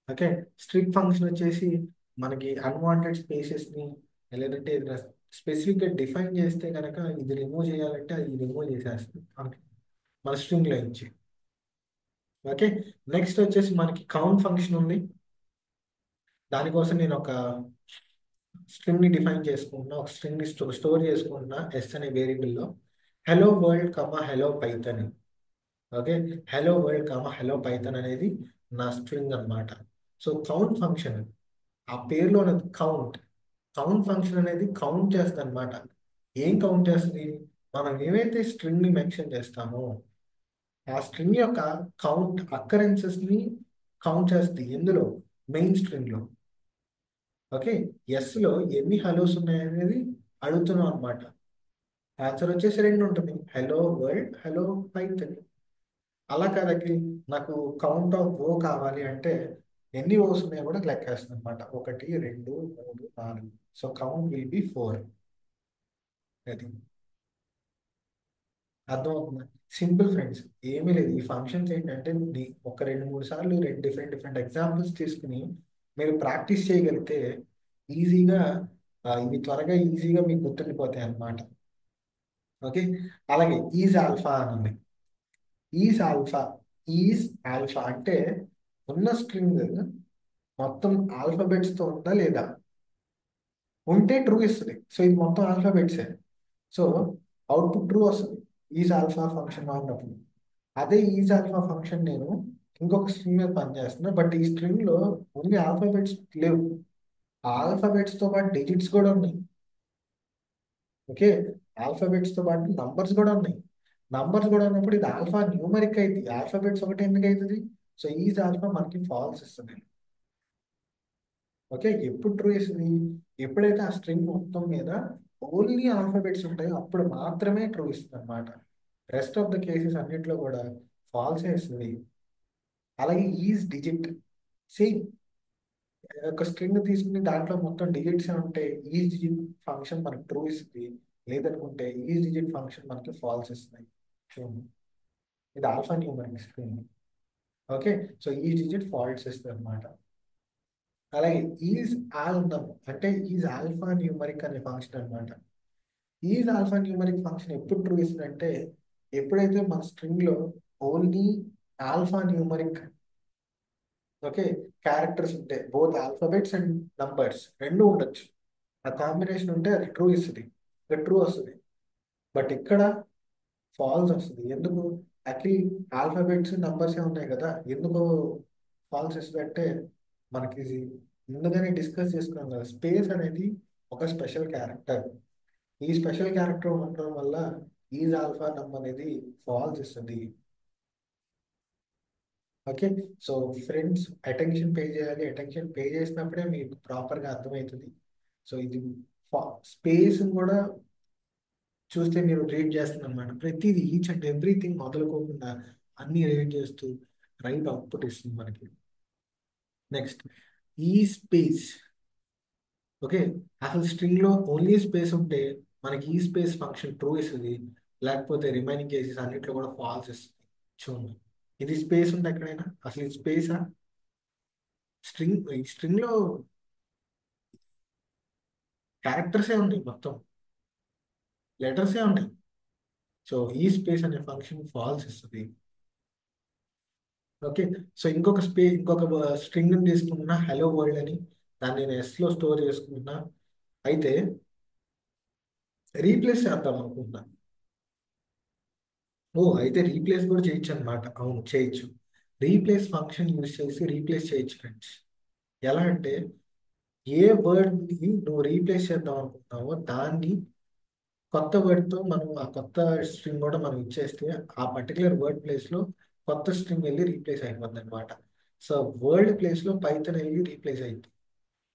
ఓకే, స్ట్రిప్ ఫంక్షన్ వచ్చేసి మనకి అన్వాంటెడ్ స్పేసెస్ ని, లేదంటే స్పెసిఫిక్ గా డిఫైన్ చేస్తే కనుక ఇది రిమూవ్ చేయాలంటే అది రిమూవ్ చేసేస్తుంది మన స్ట్రింగ్ లో నుంచి. ఓకే, నెక్స్ట్ వచ్చేసి మనకి కౌంట్ ఫంక్షన్ ఉంది. దానికోసం నేను ఒక స్ట్రింగ్ ని డిఫైన్ చేసుకుంటున్నా, ఒక స్ట్రింగ్ ని స్టోర్ చేసుకుంటున్నా ఎస్ అనే వేరియబుల్లో. Hello world comma hello python. Okay, hello world comma hello python అనేది నా స్ట్రింగ్ అన్నమాట. సో కౌంట్ ఫంక్షన్ ఆ పేరులో ఉన్నది కౌంట్. కౌంట్ ఫంక్షన్ అనేది కౌంట్ చేస్తుంది అనమాట. ఏం కౌంట్ చేస్తుంది? మనం ఏవైతే స్ట్రింగ్ ని మెన్షన్ చేస్తామో ఆ స్ట్రింగ్ యొక్క కౌంట్ అకరెన్సెస్ ని కౌంట్ చేస్తుంది. ఎందులో? మెయిన్ స్ట్రింగ్ లో. ఓకే. ఎస్ లో ఎన్ని హలోస్ ఉన్నాయనేది అడుగుతున్నాం అనమాట. ఆన్సర్ వచ్చేసి రెండు ఉంటుంది, హలో వరల్డ్, హలో పైథన్. అలా కాదకి నాకు కౌంట్ ఆఫ్ ఓ కావాలి అంటే ఎన్ని ఓస్ ఉన్నాయో కూడా లెక్కేస్తుంది అనమాట. ఒకటి, రెండు, మూడు, నాలుగు. So count will be 4. అది అర్థమవుతుందా? Simple friends. ఏమీ లేదు. ఈ ఫంక్షన్స్ ఏంటంటే ఒక రెండు మూడు సార్లు రెండు డిఫరెంట్ డిఫరెంట్ ఎగ్జాంపుల్స్ తీసుకుని మీరు ప్రాక్టీస్ చేయగలిగితే ఈజీగా ఇవి త్వరగా ఈజీగా మీకు గుర్తుండిపోతాయి అన్నమాట. ఓకే. అలాగే ఈజ్ ఆల్ఫా అని ఉంది. Is alpha. ఈజ్ ఆల్ఫా అంటే ఉన్న స్ట్రింగ్ మొత్తం ఆల్ఫాబెట్స్ తో ఉందా లేదా? ఉంటే ట్రూ ఇస్తుంది. సో ఇది మొత్తం ఆల్ఫాబెట్సే. సో అవుట్పుట్ ట్రూ వస్తుంది ఈజ్ ఆల్ఫా ఫంక్షన్ వాడినప్పుడు. అదే ఈజ్ ఆల్ఫా ఫంక్షన్ నేను ఇంకొక స్ట్రింగ్ మీద పనిచేస్తున్నా, బట్ ఈ స్ట్రింగ్ లో ఓన్లీ ఆల్ఫాబెట్స్ లేవు, ఆల్ఫాబెట్స్ తో పాటు డిజిట్స్ కూడా ఉన్నాయి. ఓకే. ఆల్ఫాబెట్స్ తో పాటు నంబర్స్ కూడా ఉన్నాయి. నంబర్స్ కూడా ఉన్నప్పుడు ఇది ఆల్ఫా న్యూమరిక్ అయింది, ఆల్ఫాబెట్స్ ఒకటి ఎందుకు అవుతుంది? సో ఈజ్ ఆల్ఫా మనకి ఫాల్స్ ఇస్తుంది. ఓకే. ఎప్పుడు ట్రూ ఇస్తుంది? ఎప్పుడైతే ఆ స్ట్రింగ్ మొత్తం మీద ఓన్లీ ఆల్ఫాబెట్స్ ఉంటాయో అప్పుడు మాత్రమే ట్రూ ఇస్తుంది అనమాట. రెస్ట్ ఆఫ్ ద కేసెస్ అన్నింటిలో కూడా ఫాల్సే ఇస్తుంది. అలాగే ఈజ్ డిజిట్. సేమ్ ఒక స్ట్రింగ్ తీసుకుని దాంట్లో మొత్తం డిజిట్స్ ఉంటే ఈజ్ డిజిట్ ఫంక్షన్ మనకు ట్రూ ఇస్తుంది. లేదనుకుంటే ఈజ్ డిజిట్ ఫంక్షన్ మనకి ఫాల్స్ ఇస్తుంది. చూడండి, ఇది alpha numeric string. Okay. So is digit false ఇస్తుంది అనమాట. అలాగే ఈజ్ ఆల్ అంటే ఈజ్ ఆల్ఫా న్యూమరిక్ అనే ఫంక్షన్ అనమాట. ఈజ్ ఆల్ఫా న్యూమరిక్ ఫంక్షన్ ఎప్పుడు ట్రూ ఇస్తుందంటే ఎప్పుడైతే మన స్ట్రింగ్ లో only alpha numeric, okay, characters ఉంటాయి. బోత్ ఆల్ఫాబెట్స్ అండ్ నంబర్స్ రెండు ఉండొచ్చు. ఆ కాంబినేషన్ ఉంటే అది ట్రూ ఇస్తుంది, ఇక్కడ ట్రూ వస్తుంది. బట్ ఇక్కడ ఫాల్స్ వస్తుంది. ఎందుకు? యాక్చువల్లీ ఆల్ఫాబెట్స్ నంబర్సే ఉన్నాయి కదా, ఎందుకు ఫాల్స్ ఇస్తుంది అంటే మనకి ఇది ముందుగానే డిస్కస్ చేసుకున్నాం కదా, స్పేస్ అనేది ఒక స్పెషల్ క్యారెక్టర్. ఈ స్పెషల్ క్యారెక్టర్ ఉండడం వల్ల ఈజ్ ఆల్ఫా నంబర్ అనేది ఫాల్స్ ఇస్తుంది. Okay. So friends, attention pay చేయాలి. అటెన్షన్ పే చేసినప్పుడే మీకు ప్రాపర్గా అర్థమవుతుంది. సో ఇది స్పేస్ కూడా చూస్తే మీరు రీడ్ చేస్తున్నారు అనమాట. ప్రతిదీ ఈచ్ అండ్ ఎవ్రీథింగ్ మొదలుకోకుండా అన్ని రీడ్ చేస్తూ రైట్ అవుట్పుట్ ఇస్తుంది మనకి. నెక్స్ట్ ఈ స్పేస్. ఓకే. అసలు స్ట్రింగ్ లో ఓన్లీ స్పేస్ ఉంటే మనకి ఈ స్పేస్ ఫంక్షన్ ట్రూ ఇస్తుంది, లేకపోతే రిమైనింగ్ కేసెస్ అన్నిట్లో కూడా ఫాల్స్ ఇస్తుంది. చూడండి, ఇది స్పేస్ ఉంది ఎక్కడైనా? అసలు ఇది స్పేసా? ఈ స్ట్రింగ్ లో క్యారెక్టర్సే ఉన్నాయి, మొత్తం లెటర్సే ఉన్నాయి. సో ఈ స్పేస్ అనే ఫంక్షన్ ఫాల్స్ ఇస్తుంది. ఓకే. సో ఇంకొక స్ట్రింగ్ తీసుకుంటున్నా హలో వరల్డ్ అని, దాన్ని నేను ఎస్ లో స్టోర్ చేసుకుంటున్నా. అయితే రీప్లేస్ చేద్దాం అనుకుంటున్నా. ఓ, అయితే రీప్లేస్ కూడా చేయొచ్చు అనమాట. అవును, చేయొచ్చు. రీప్లేస్ ఫంక్షన్ యూజ్ చేసి రీప్లేస్ చేయొచ్చు ఫ్రెండ్స్. ఎలా అంటే ఏ వర్డ్ ని నువ్వు రీప్లేస్ చేద్దాం అనుకుంటున్నావో దాన్ని కొత్త వర్డ్ తో మనం ఆ కొత్త స్ట్రింగ్ కూడా మనం ఇచ్చేస్తే ఆ పర్టికులర్ వర్డ్ ప్లేస్ లో కొత్త స్ట్రింగ్ వెళ్ళి రీప్లేస్ అయిపోద్ది అనమాట. సో వరల్డ్ ప్లేస్ లో పైథన్ వెళ్ళి రీప్లేస్ అయింది.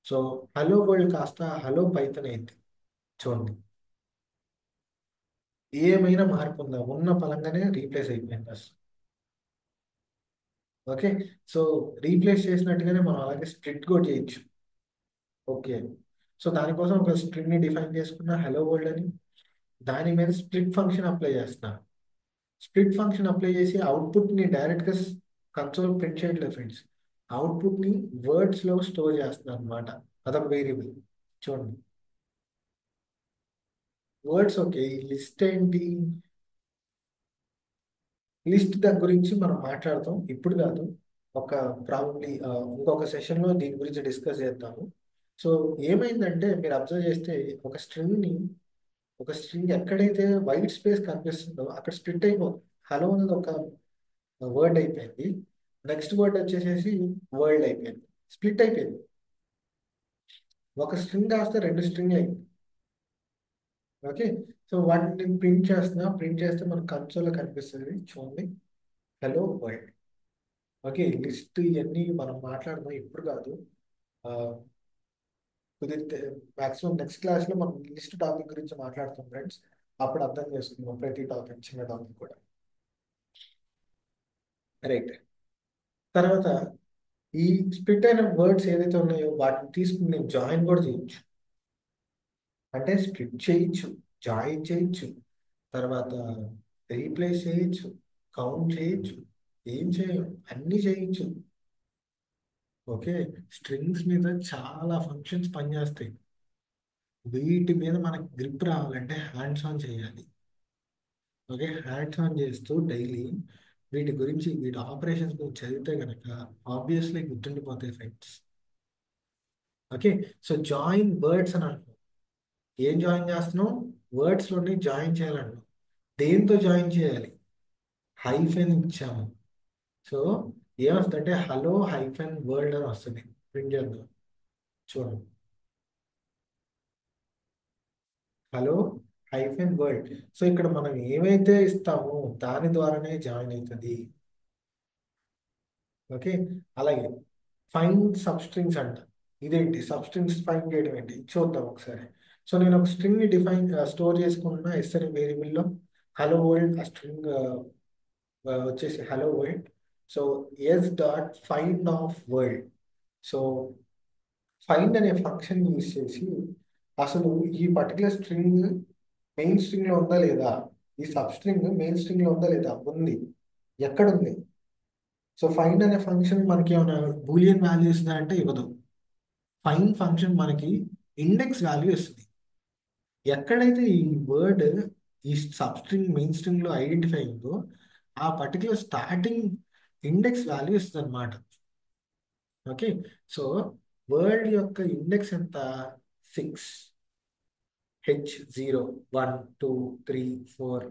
సో హలో వరల్డ్ కాస్త హలో పైథన్ అయింది. చూడండి, ఏమైనా మార్పు ఉందా? ఉన్న పలంగానే రీప్లేస్ అయిపోయింది అసలు. ఓకే. సో రీప్లేస్ చేసినట్టుగానే మనం అలాగే స్ప్లిట్ కూడా చేయొచ్చు. ఓకే. సో దానికోసం ఒక స్ట్రింగ్ ని డిఫైన్ చేసుకున్న హలో వరల్డ్ అని, దాని మీద స్ప్లిట్ ఫంక్షన్ అప్లై చేస్తున్నా. స్ప్లిట్ ఫంక్షన్ అప్లై చేసి అవుట్పుట్ ని డైరెక్ట్ గా కన్సోల్ ప్రింట్ చేయట్లేదు ఫ్రెండ్స్. అవుట్పుట్ ని వర్డ్స్ లో స్టోర్ చేస్తున్నాను అనమాట. అదొక వేరియబుల్. చూడండి, వర్డ్స్. ఓకే. ఈ లిస్ట్ ఏంటి? లిస్ట్ దాని గురించి మనం మాట్లాడతాం, ఇప్పుడు కాదు. ఒక ప్రాబ్లీ ఇంకొక సెషన్ లో దీని గురించి డిస్కస్ చేద్దాము. సో ఏమైందంటే మీరు అబ్జర్వ్ చేస్తే ఒక స్ట్రింగ్ ని ఒక స్ట్రింగ్ ఎక్కడైతే వైట్ స్పేస్ కనిపిస్తుందో అక్కడ స్ప్లిట్ అయిపోతుంది. హలో అనేది ఒక వర్డ్ అయిపోయింది, నెక్స్ట్ వర్డ్ వచ్చేసేసి వరల్డ్ అయిపోయింది, స్ప్లిట్ అయిపోయింది. ఒక స్ట్రింగ్ రాస్తే రెండు స్ట్రింగ్ అయింది. ఓకే, సో వాటిని నేను ప్రింట్ చేస్తున్నా. ప్రింట్ చేస్తే మనకు కన్సోల్లో కనిపిస్తుంది చూడండి, హలో వరల్డ్. ఓకే, లిస్ట్ ఇవన్నీ మనం మాట్లాడదాం ఇప్పుడు కాదు. ఆ, కుదిరితే మాక్సిమం నెక్స్ట్ క్లాస్లో మనం లిస్ట్ టాపిక్ గురించి మాట్లాడుతాం ఫ్రెండ్స్. అప్పుడు అర్థం చేసుకుందాం ప్రతి టాపిక్, చిన్న టాపిక్ కూడా. రైట్. తర్వాత ఈ స్ప్లిట్ అయిన వర్డ్స్ ఏదైతే ఉన్నాయో వాటిని తీసుకుని నేను జాయిన్ కూడా చేయొచ్చు. అంటే స్ప్లిట్ చేయొచ్చు, జాయిన్ చేయొచ్చు, తర్వాత రీప్లేస్ చేయొచ్చు, కౌంట్ చేయొచ్చు, ఏం చేయం అన్నీ చేయొచ్చు. ఓకే, స్ట్రింగ్స్ మీద చాలా ఫంక్షన్స్ పనిచేస్తాయి. వీటి మీద మనకు గ్రిప్ రావాలంటే హ్యాండ్స్ ఆన్ చేయాలి. ఓకే, హ్యాండ్స్ ఆన్ చేస్తూ డైలీ వీటి గురించి, వీటి ఆపరేషన్స్ గురించి చదివితే కనుక ఆబ్వియస్లీ గుర్తుండిపోతాయి friends. Okay, so join words అని అంటున్నాం. ఏం జాయిన్ చేస్తున్నాం? వర్డ్స్లోని జాయిన్ చేయాలంటున్నాం. దేంతో జాయిన్ చేయాలి? హైఫెన్ ఇచ్చాము. సో ఏమొస్తుందంటే హలో హైఫెన్ వరల్డ్ అని వస్తుంది. ప్రింట్ చేద్దాం చూడండి, హలో హైఫెన్ వరల్డ్. సో ఇక్కడ మనం ఏమైతే ఇస్తామో దాని ద్వారానే జాయిన్ అవుతుంది. ఓకే, అలాగే ఫైండ్ సబ్స్ట్రింగ్స్ అంట. ఇదేంటి సబ్స్ట్రింగ్స్ ఫైండ్ చేయడం ఏంటి చూద్దాం ఒకసారి. సో నేను ఒక స్ట్రింగ్ ని స్టోర్ చేసుకుంటున్నా ఎస్ అనే వేరియబుల్లో. హలో వరల్డ్ ఆ స్ట్రింగ్ వచ్చేసి hello world. So S dot find of world. So find అనే ఫంక్షన్ యూజ్ చేసి అసలు ఈ పర్టికులర్ స్ట్రింగ్ మెయిన్ స్ట్రింగ్ లో ఉందా లేదా, ఈ సబ్ స్ట్రింగ్ మెయిన్ స్ట్రింగ్ లో ఉందా లేదా, ఉంది, ఎక్కడ ఉంది. సో ఫైండ్ అనే ఫంక్షన్ మనకి ఏమైనా బూలియన్ వాల్యూ ఇస్తుందా అంటే ఇవ్వదు. ఫైండ్ ఫంక్షన్ మనకి ఇండెక్స్ వాల్యూ ఇస్తుంది. ఎక్కడైతే ఈ వర్డ్ ఈ సబ్ స్ట్రింగ్ మెయిన్ స్ట్రింగ్ లో ఐడెంటిఫై అయిందో ఆ పర్టికులర్ స్టార్టింగ్ ఇండెక్స్ వాల్యూ ఇస్తుంది అనమాట. ఓకే, సో వరల్డ్ యొక్క ఇండెక్స్ ఎంత? 6, H0 1 2 3 4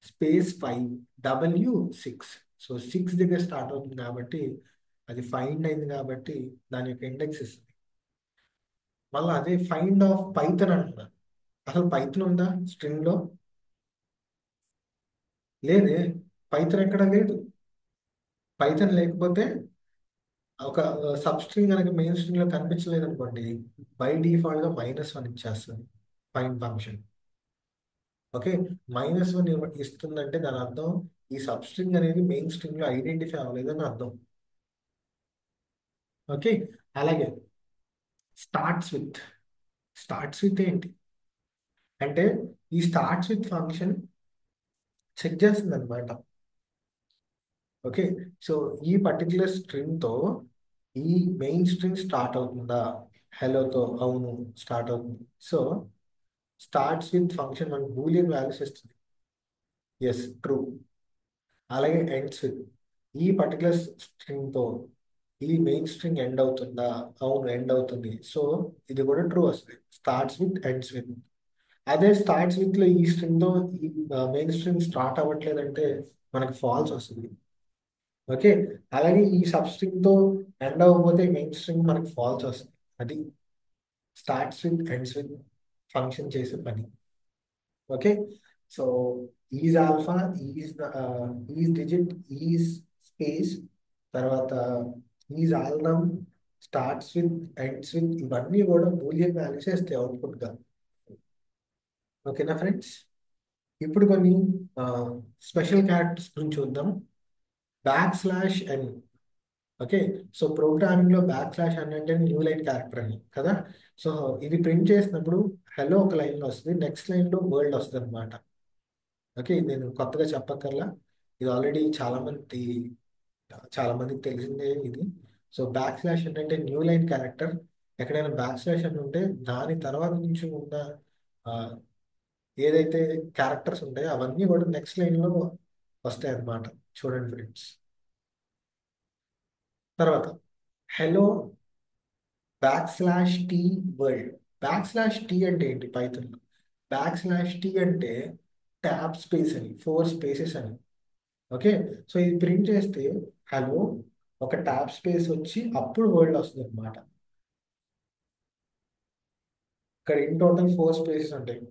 స్పేస్ 5 W6. సో 6 దగ్గర స్టార్ట్ అవుతుంది కాబట్టి అది ఫైండ్ అయింది కాబట్టి దాని యొక్క ఇండెక్స్ ఇస్తుంది. మళ్ళీ అదే ఫైండ్ ఆఫ్ పైథన్ అంటున్నారు. అసలు పైథన్ ఉందా స్ట్రింగ్ లో? లేదే, పైథన్ ఎక్కడ లేదు. పైథన్ లేకపోతే ఒక సబ్ స్ట్రింగ్ కనుక మెయిన్ స్ట్రింగ్ లో కనిపించలేదు అనుకోండి, బై డిఫాల్ట్ గా -1 ఇచ్చేస్తుంది ఫైండ్ ఫంక్షన్. ఓకే, -1 ఇస్తుందంటే దాని అర్థం ఈ సబ్ స్ట్రింగ్ అనేది మెయిన్ స్ట్రింగ్ లో ఐడెంటిఫై అవ్వలేదని అర్థం. ఓకే, అలాగే స్టార్ట్స్ విత్. స్టార్ట్స్ విత్ ఏంటి అంటే ఈ స్టార్ట్స్ విత్ ఫంక్షన్ చెక్ చేస్తుంది అనమాట. ఓకే, సో ఈ పర్టికులర్ స్ట్రింగ్ తో ఈ మెయిన్ స్ట్రింగ్ స్టార్ట్ అవుతుందా? హెలోతో అవును స్టార్ట్ అవుతుంది. సో స్టార్ట్స్ విత్ ఫంక్షన్ మనకు బూలియన్ వాల్యూస్ ఇస్తుంది. Yes true. అలాగే ఎండ్స్ విత్, ఈ పర్టికులర్ స్ట్రింగ్ తో ఈ మెయిన్ స్ట్రింగ్ ఎండ్ అవుతుందా? అవును ఎండ్ అవుతుంది. సో ఇది కూడా ట్రూ వస్తుంది. Starts with ends with. అదే స్టార్ట్స్ విత్ లో ఈ స్ట్రింగ్ తో ఈ మెయిన్ స్ట్రింగ్ స్టార్ట్ అవ్వట్లేదంటే మనకి ఫాల్స్ వస్తుంది. ఓకే, అలాగే ఈ సబ్ స్ట్రింగ్ తో ఎండ్ అవ్వకపోతే మెయిన్ స్ట్రింగ్ మనకి ఫాల్స్ వస్తుంది. అది starts with ends with function చేసే పని. Okay, so is alpha, is is digit, is space, తర్వాత ఈజ్ ఆల్రమ్, స్టార్ట్స్ విత్, ఎండ్స్ విత్, ఇవన్నీ కూడా బూలియన్ వాల్యూస్ ఇస్తాయి అవుట్పుట్ గా. ఓకేనా ఫ్రెండ్స్? ఇప్పుడు కొన్ని స్పెషల్ క్యారెక్టర్స్ గురించి చూద్దాం. \n. ఓకే, సో ప్రోగ్రామింగ్ లో \n అంటే న్యూ లైన్ క్యారెక్టర్ అని కదా. సో ఇది ప్రింట్ చేసినప్పుడు హలో ఒక లైన్ లో వస్తుంది, నెక్స్ట్ లైన్ లో వరల్డ్ వస్తుంది అనమాట. ఓకే, నేను కొత్తగా చెప్పక్కర్లా, ఇది ఆల్రెడీ చాలా మందికి తెలిసిందే ఇది. సో \n అంటే న్యూ లైన్ క్యారెక్టర్. ఎక్కడైనా \n ఉంటే దాని తర్వాత నుంచి ఉన్న ఆ, ఏదైతే క్యారెక్టర్స్ ఉంటాయో అవన్నీ కూడా నెక్స్ట్ లైన్ లో వస్తాయి అన్నమాట. చూడండి ఫ్రెండ్స్. తర్వాత హలో \t వరల్డ్. \t అంటే ఏంటి పైథాన్ లో? \t అంటే ట్యాబ్ స్పేస్ అని, 4 స్పేసెస్ అని. ఓకే, సో ఇది ప్రింట్ చేస్తే హలో ఒక ట్యాబ్ స్పేస్ వచ్చి అప్పుడు వరల్డ్ వస్తుంది అనమాట. ఇక్కడ ఇన్ టోటల్ 4 స్పేసెస్ ఉంటాయి.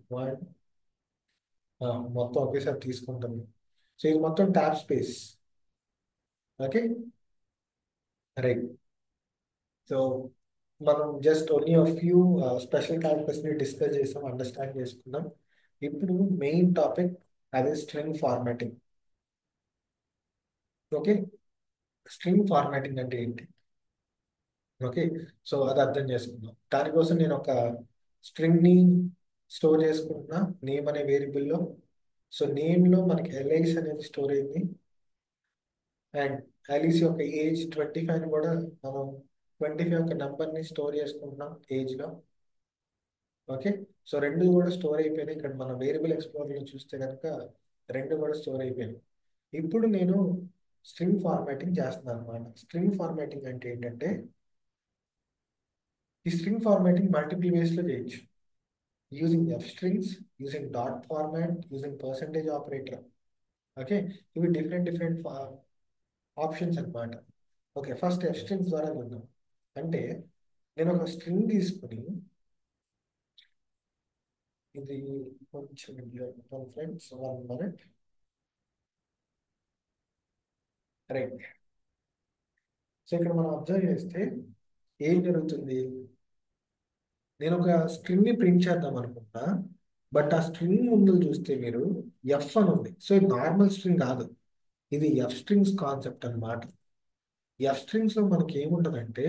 మొత్తం ఒకేసారి తీసుకుంటుంది. సో ఇది మొత్తం tab space. Okay, right. So మనం just only few special characters ని డిస్కస్ చేసాం, అండర్స్టాండ్ చేసుకున్నాం. ఇప్పుడు మెయిన్ టాపిక్, అదే string formatting. Okay, string formatting అంటే ఏంటి? ఓకే, సో అది అర్థం చేసుకుందాం. దానికోసం నేను ఒక స్ట్రింగ్ ని స్టోర్ చేసుకుంటున్నా నేమ్ అనే వేరియబుల్లో. సో నేమ్ లో మనకి ఎల్ఐసి అనేది స్టోర్ అయింది, అండ్ ఎల్ఐసి యొక్క ఏజ్ 25 కూడా మనం 25 యొక్క నెంబర్ ని స్టోర్ చేసుకుంటున్నాం ఏజ్ లో. ఓకే, సో రెండు కూడా స్టోర్ అయిపోయినాయి. ఇక్కడ మన వేరియబుల్ ఎక్స్ప్లోరర్ లో చూస్తే కనుక రెండు కూడా స్టోర్ అయిపోయినాయి. ఇప్పుడు నేను స్ట్రింగ్ ఫార్మాటింగ్ చేస్తున్నాను అనమాట. స్ట్రింగ్ ఫార్మాటింగ్ అంటే ఏంటంటే, ఈ స్ట్రింగ్ ఫార్మాటింగ్ మల్టిపుల్ వేస్ లో చేయొచ్చు. Using F strings, using dot format, using percentage operator. Okay, ఇవి డిఫరెంట్ డిఫరెంట్ ఆప్షన్స్ అన్నమాట. ఓకే, ఫస్ట్ ఎఫ్ స్ట్రింగ్స్ ద్వారా చూద్దాం. అంటే నేను ఒక స్ట్రింగ్ తీసుకుని, ఇది కొంచెం ఫ్రెండ్స్ 1 minute, రైట్. సో ఇక్కడ మనం అబ్జర్వ్ చేస్తే ఏం జరుగుతుంది, నేను ఒక స్ట్రింగ్ ని ప్రింట్ చేద్దాం అనుకుంటా, బట్ ఆ స్ట్రింగ్ ముందు చూస్తే మీరు ఎఫ్ అని ఉంది. సో ఇది నార్మల్ స్ట్రింగ్ కాదు, ఇది ఎఫ్ స్ట్రింగ్స్ కాన్సెప్ట్ అన్నమాట. ఎఫ్ స్ట్రింగ్స్ లో మనకి ఏముంటదంటే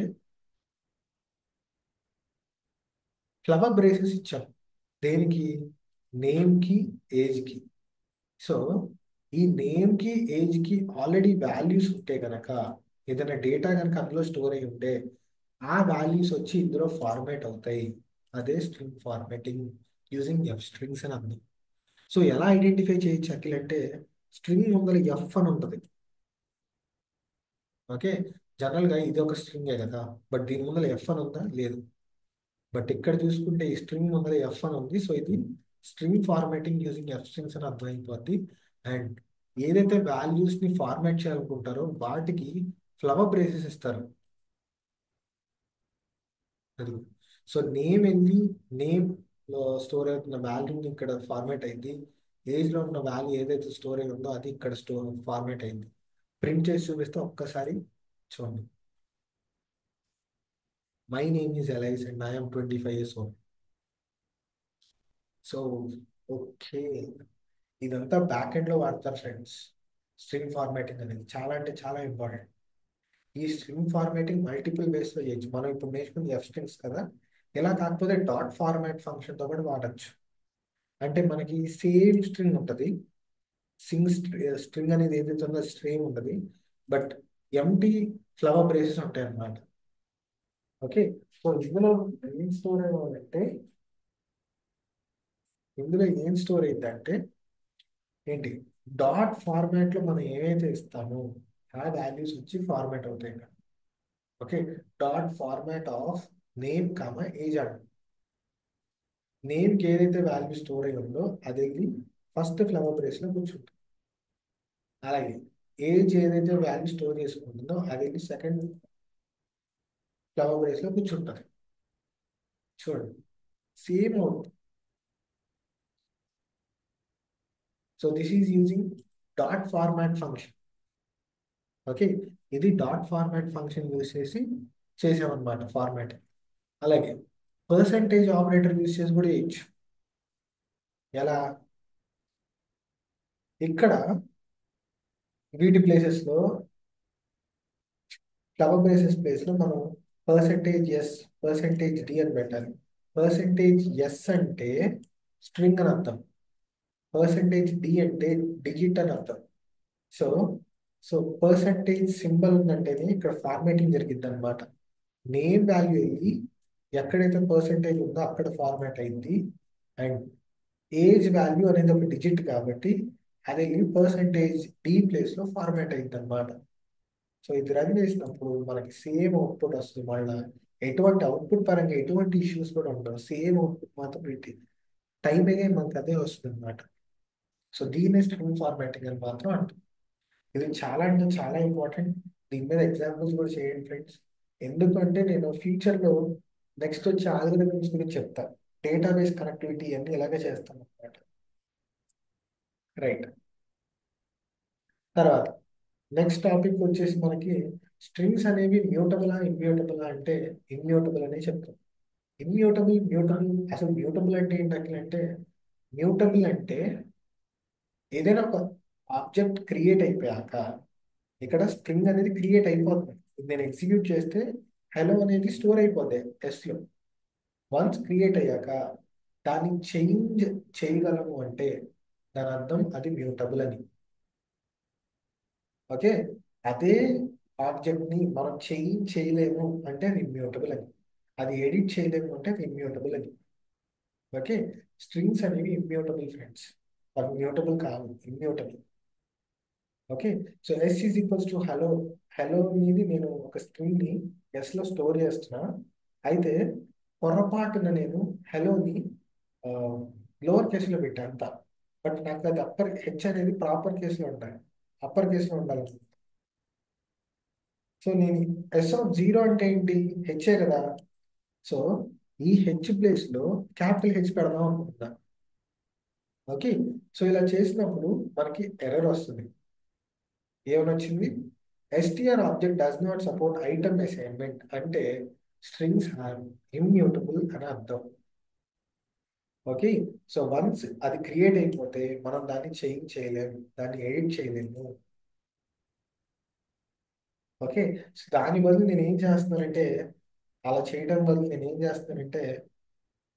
ఫ్లవర్ బ్రేసెస్ ఇచ్చాం. దేనికి? నేమ్ కి, ఏజ్ కి. సో ఈ నేమ్ కి, ఏజ్ కి ఆల్రెడీ వాల్యూస్ ఉంటే గనక, ఏదైనా డేటా కనుక అందులో స్టోర్ అయి ఉంటే ఆ వాల్యూస్ వచ్చి ఇందులో ఫార్మేట్ అవుతాయి. అదే string formatting using F strings అని అర్థం. సో ఎలా ఐడెంటిఫై చేయొచ్చు అఖిల్ అంటే, స్ట్రింగ్ ముందర ఎఫ్ అని ఉంటుంది. ఓకే, జనరల్ గా ఇది ఒక స్ట్రింగే కదా, బట్ దీని ముందర ఎఫ్ అని ఉందా? లేదు. బట్ ఇక్కడ చూసుకుంటే ఈ స్ట్రింగ్ ముందర ఎఫ్ అని ఉంది. సో ఇది string formatting using F strings అని అర్థమైపోద్ది. అండ్ ఏదైతే వాల్యూస్ ని ఫార్మాట్ చేయాలనుకుంటారో వాటికి ఫ్లవర్ బ్రేసెస్ ఇస్తారు. అది. సో నేమ్ వెళ్ళి, నేమ్ లో స్టోర్ అవుతున్న వాల్యూని ఇక్కడ ఫార్మాట్ అయింది. ఏజ్ లో ఉన్న వాల్యూ ఏదైతే స్టోర్ అయి ఉందో అది ఇక్కడ ఫార్మాట్ అయింది. ప్రింట్ చేసి చూపిస్తే ఒక్కసారి చూడండి. My name is allies and I'm 25 years old. So okay, ఇదంతా బ్యాక్ ఎండ్ లో వాడతారు ఫ్రెండ్స్. స్ట్రింగ్ ఫార్మాటింగ్ అనేది చాలా అంటే చాలా ఇంపార్టెంట్. ఈ స్ట్రింగ్ ఫార్మాటింగ్ మల్టిపుల్ వేస్ లో చేయొచ్చు. మనం ఇప్పుడు నేర్చుకుంది ఎఫ్ స్ట్రింగ్స్ కదా, ఇలా కాకపోతే డాట్ ఫార్మాట్ ఫంక్షన్ తో కూడా వాడచ్చు. అంటే మనకి సేమ్ స్ట్రింగ్ ఉంటుంది, స్ట్రింగ్ అనేది ఏదైతే ఉందో స్ట్రింగ్ ఉంటుంది, బట్ ఎంటీ ఫ్లవర్ బ్రేసెస్ ఉంటాయి అన్నమాట. ఓకే, సో ఇందులో ఏం స్టోర్ అయిందంటే ఏంటి, డాట్ ఫార్మాట్ లో మనం ఏవైతే ఇస్తామో ఆ వాల్యూస్ వచ్చి ఫార్మాట్ అవుతాయి. Okay, dot format of name comma age అంట. నేమ్ కి ఏదైతే వాల్యూ స్టోర్ అయి ఉందో అది వెళ్ళి ఫస్ట్ ఫ్లవర్ బ్రేస్ లో కూర్చుంటుంది. అలాగే ఏజ్ ఏదైతే వాల్యూ స్టోర్ చేసుకుంటుందో అది వెళ్ళి సెకండ్ ఫ్లవర్ బ్రేస్ లో కూర్చుంటుంది. చూడండి, సేమ్ అవుతుంది. So this is using dot format function. Okay, ఇది డాట్ ఫార్మాట్ ఫంక్షన్ యూజ్ చేసి చేసామన్నమాట ఫార్మాట్. అలాగే పర్సంటేజ్ ఆపరేటర్ యూజ్ చేసి కూడా చేయొచ్చు. ఎలా? ఇక్కడ వీటి ప్లేసెస్ లో, ఫ్లవర్ బ్రేసెస్ ప్లేస్ లో మనం పర్సంటేజ్ ఎస్, పర్సంటేజ్ డి అని పెట్టాలి. పర్సంటేజ్ ఎస్ అంటే స్ట్రింగ్ అని అర్థం, పర్సంటేజ్ డి అంటే డిజిట్ అని అర్థం. సో సో పర్సంటేజ్ సింబల్ ఉందంటేనే ఇక్కడ ఫార్మాటింగ్ జరిగింది అనమాట. నేమ్ వాల్యూ వెళ్ళి ఎక్కడైతే పర్సంటేజ్ ఉందో అక్కడ ఫార్మాట్ అయింది. అండ్ ఏజ్ వాల్యూ అనేది ఒక డిజిట్ కాబట్టి అది పర్సంటేజ్ డి ప్లేస్ లో ఫార్మాట్ అయింది అనమాట. సో ఇది రన్ చేసినప్పుడు మనకి సేమ్ అవుట్పుట్ వస్తుంది. మళ్ళీ ఎటువంటి అవుట్పుట్ పరంగా ఎటువంటి ఇష్యూస్ కూడా ఉండవు, సేమ్ అవుట్పుట్ మాత్రం పెట్టి టైం అయ్యే మనకి అదే వస్తుంది అనమాట. సో దీని స్ట్రింగ్ ఫార్మాటింగ్ అని మాత్రం అంటారు. ఇది చాలా అంటే చాలా ఇంపార్టెంట్. దీని మీద ఎగ్జాంపుల్స్ కూడా చేయండి ఫ్రెండ్స్. ఎందుకంటే నేను ఫ్యూచర్లో నెక్స్ట్ వచ్చే ఆల్గరిథమ్స్ గురించి చెప్తాను. డేటాబేస్ కనెక్టివిటీ అన్ని ఇలాగే చేస్తాం అనమాట. రైట్. తర్వాత నెక్స్ట్ టాపిక్ వచ్చేసి మనకి స్ట్రింగ్స్ అనేవి మ్యూటబులా ఇమ్యూటబులా అంటే ఇమ్యూటబుల్ అనే చెప్తాం. ఇమ్యూటబుల్ మ్యూటబుల్ అసలు మ్యూటబుల్ అంటే ఏంటంటే మ్యూటబుల్ అంటే ఏదైనా ఒక ఆబ్జెక్ట్ క్రియేట్ అయిపోయాక ఇక్కడ స్ట్రింగ్ అనేది క్రియేట్ అయిపోతుంది. నేను ఎగ్జిక్యూట్ చేస్తే హలో అనేది స్టోర్ అయిపోద్ది టెస్ట్లో. వన్స్ క్రియేట్ అయ్యాక దాన్ని చేంజ్ చేయగలము అంటే దాని అర్థం అది మ్యూటబుల్ అని. ఓకే. అదే ఆబ్జెక్ట్ ని మనం చేంజ్ చేయలేము అంటే అది ఇమ్యూటబుల్ అని. అది ఎడిట్ చేయలేము అంటే అది ఇమ్యూటబుల్ అని. ఓకే. స్ట్రింగ్స్ అనేవి ఇమ్యూటబుల్ ఫ్రెండ్స్. అవి మ్యూటబుల్ కాదు, immutable. Okay. So S is equals to hello. Hello అనేది నేను ఒక స్ట్రింగ్ ని ఎస్ లో స్టోర్ చేస్తున్నా. అయితే పొరపాటున నేను హలోని లోవర్ కేసులో పెట్టా అంతా. బట్ నాకు అది అప్పర్ హెచ్ అనేది ప్రాపర్ కేసులో ఉండాలి, అప్పర్ కేసులో ఉండాలి. సో నేను ఎస్ ఆఫ్ జీరో అంటే ఏంటి, హెచ్ఏ కదా. సో ఈ హెచ్ ప్లేస్ లో క్యాపిటల్ హెచ్ పెడదాం అనుకుంటున్నా. ఓకే. సో ఇలా చేసినప్పుడు మనకి ఎర్రర్ వస్తుంది. ఏమని వచ్చింది, STR object does not support item assignment అంటే స్ట్రింగ్స్ ఆర్ ఇమ్యూటబుల్ అని అర్థం. ఓకే. సో వన్స్ అది క్రియేట్ అయిపోతే మనం దాన్ని చేంజ్ చేయలేము, దాన్ని ఎడిట్ చేయలేము. ఓకే. సో దాని బదులు నేను ఏం చేస్తున్నానంటే, అలా చేయడం బదులు నేను ఏం చేస్తున్నానంటే,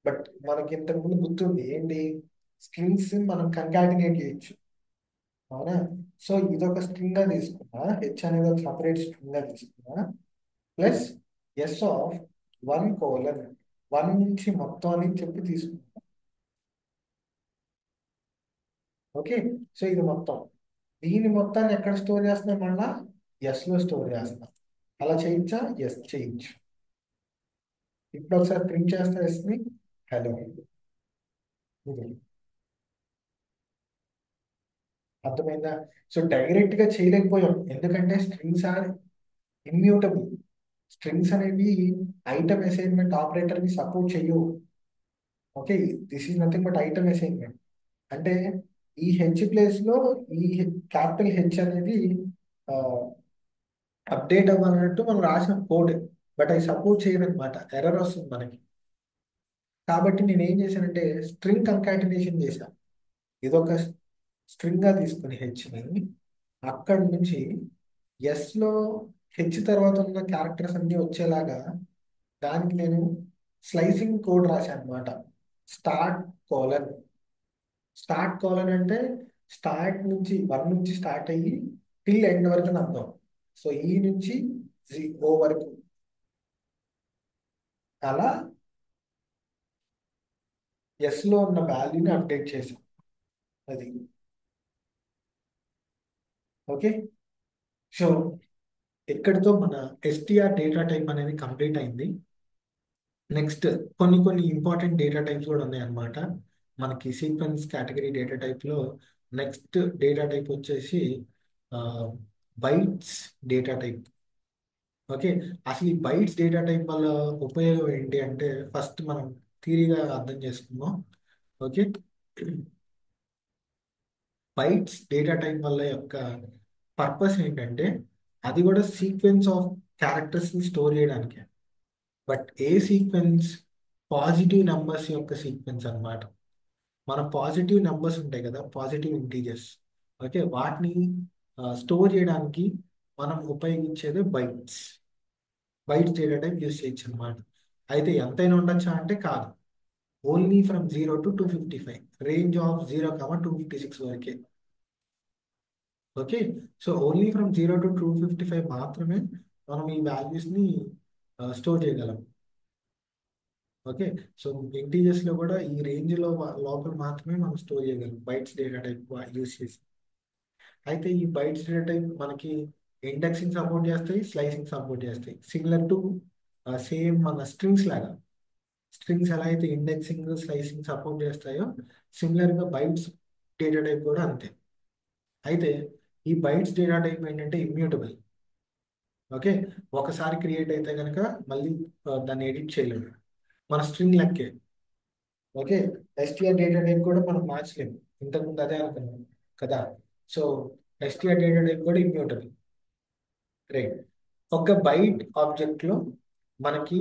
బట్ మనకి ఇంతకుముందు గుర్తుంది ఏంటి, స్ట్రింగ్స్ మనం కంకాటినేట్ చేయొచ్చు, అవునా. సో ఇదొక స్ట్రింగ్ గా తీసుకున్నా, హెచ్ అనేది ఒక సపరేట్ స్ట్రింగ్ గా తీసుకున్నా, ప్లస్ ఎస్ ఆఫ్ 1:1 1 నుంచి మొత్తం అని చెప్పి తీసుకున్నా. ఓకే. సో ఇది మొత్తం, దీని మొత్తాన్ని ఎక్కడ స్టోర్ చేస్తున్నాం, మళ్ళా ఎస్ లో స్టోర్ చేస్తున్నాం. అలా చేయించా, ఎస్ చేయించు. ఇప్పుడు ఒకసారి ప్రింట్ చేస్తా ఎస్ ని, హలో. ఇది అర్థమైందా. సో డైరెక్ట్ గా చేయలేకపోయాం ఎందుకంటే స్ట్రింగ్స్ ఆర్ ఇమ్యూటబుల్. స్ట్రింగ్స్ అనేవి ఐటమ్ అసైన్మెంట్ ఆపరేటర్ ని సపోర్ట్ చేయవు. Okay. This is nothing but item assignment. అంటే ఈ హెచ్ ప్లేస్ లో ఈ క్యాపిటల్ హెచ్ అనేది అప్డేట్ అవ్వాలన్నట్టు మనం రాసిన కోడ్, బట్ అది సపోర్ట్ చేయదు అనమాట, ఎర్రర్ వస్తుంది మనకి. కాబట్టి నేను ఏం చేశానంటే స్ట్రింగ్ కంకాటినేషన్ చేశాను. ఇదొక స్ట్రింగ్ గా తీసుకుని హెచ్ని అక్కడి నుంచి ఎస్ లో హెచ్ తర్వాత ఉన్న క్యారెక్టర్స్ అన్ని వచ్చేలాగా దానికి నేను స్లైసింగ్ కోడ్ రాశాను అనమాట. Start colon. స్టార్ట్ కోలన్ అంటే స్టార్ట్ నుంచి 1 నుంచి స్టార్ట్ అయ్యి టిల్ ఎండ్ వరకు అని అర్థం. సో ఈ నుంచి ఓ వరకు అలా ఎస్ లో ఉన్న వాల్యూని అప్డేట్ చేసాం. అది ఓకే. సో ఇక్కడితో మన ఎస్టిఆర్ డేటా టైప్ అనేది కంప్లీట్ అయింది. నెక్స్ట్ కొన్ని కొన్ని ఇంపార్టెంట్ డేటా టైప్స్ కూడా ఉన్నాయి అన్నమాట. మనకి సీక్వెన్స్ కేటగిరీ డేటా టైప్ లో నెక్స్ట్ డేటా టైప్ వచ్చేసి బైట్స్ డేటా టైప్. ఓకే. అసలు ఈ బైట్స్ డేటా టైప్ వల్ల ఉపయోగం ఏంటి అంటే ఫస్ట్ మనం థియరీగా అర్థం చేసుకుందాం. ఓకే. బైట్స్ డేటా టైప్ వల్ల యొక్క పర్పస్ ఏంటంటే అది కూడా సీక్వెన్స్ ఆఫ్ క్యారెక్టర్స్ ని స్టోర్ చేయడానికి. But a sequence, positive numbers యొక్క సీక్వెన్స్ అన్నమాట. మన పాజిటివ్ నంబర్స్ ఉంటాయి కదా, పాజిటివ్ ఇంటీజర్స్. ఓకే. వాటిని స్టోర్ చేయడానికి మనం ఉపయోగించేది bytes. Bytes data type use చేయొచ్చు అనమాట. అయితే ఎంతైనా ఉండొచ్చా అంటే కాదు, only from 0 to 255, range of 0, 256 వరకే. Okay. So only from 0 to 255 మాత్రమే మనం ఈ వాల్యూస్ ని స్టోర్ చేయగలం. ఓకే. సో ఇంటీజర్స్ లో కూడా ఈ రేంజ్ లో లోపల మాత్రమే మనం స్టోర్ చేయగలం బైట్స్ డేటా టైప్ యూస్ చేసి. అయితే ఈ బైట్స్ డేటా టైప్ మనకి ఇండెక్సింగ్ సపోర్ట్ చేస్తాయి, స్లైసింగ్ సపోర్ట్ చేస్తాయి. సిమిలర్ టు సేమ్ మన స్ట్రింగ్స్ లాగా. స్ట్రింగ్స్ ఎలా అయితే ఇండెక్సింగ్ స్లైసింగ్ సపోర్ట్ చేస్తాయో సిమిలర్ గా బైట్స్ డేటా టైప్ కూడా అంతే. అయితే ఈ బైట్స్ డేటా టైప్ ఏంటంటే ఇమ్యూటబుల్. ఓకే. ఒకసారి క్రియేట్ అయితే కనుక మళ్ళీ దాన్ని ఎడిట్ చేయలేము. మన స్ట్రింగ్ లెక్కే. ఓకే. ఎస్టీఆర్ డేటా టైప్ కూడా మనం మార్చలేము. ఇంతకుముందు అదే అనుకున్నాం కదా. సో ఎస్టీఆర్ డేటా టైప్ కూడా ఇమ్యూటబుల్. రైట్. ఒక బైట్ ఆబ్జెక్ట్ లో మనకి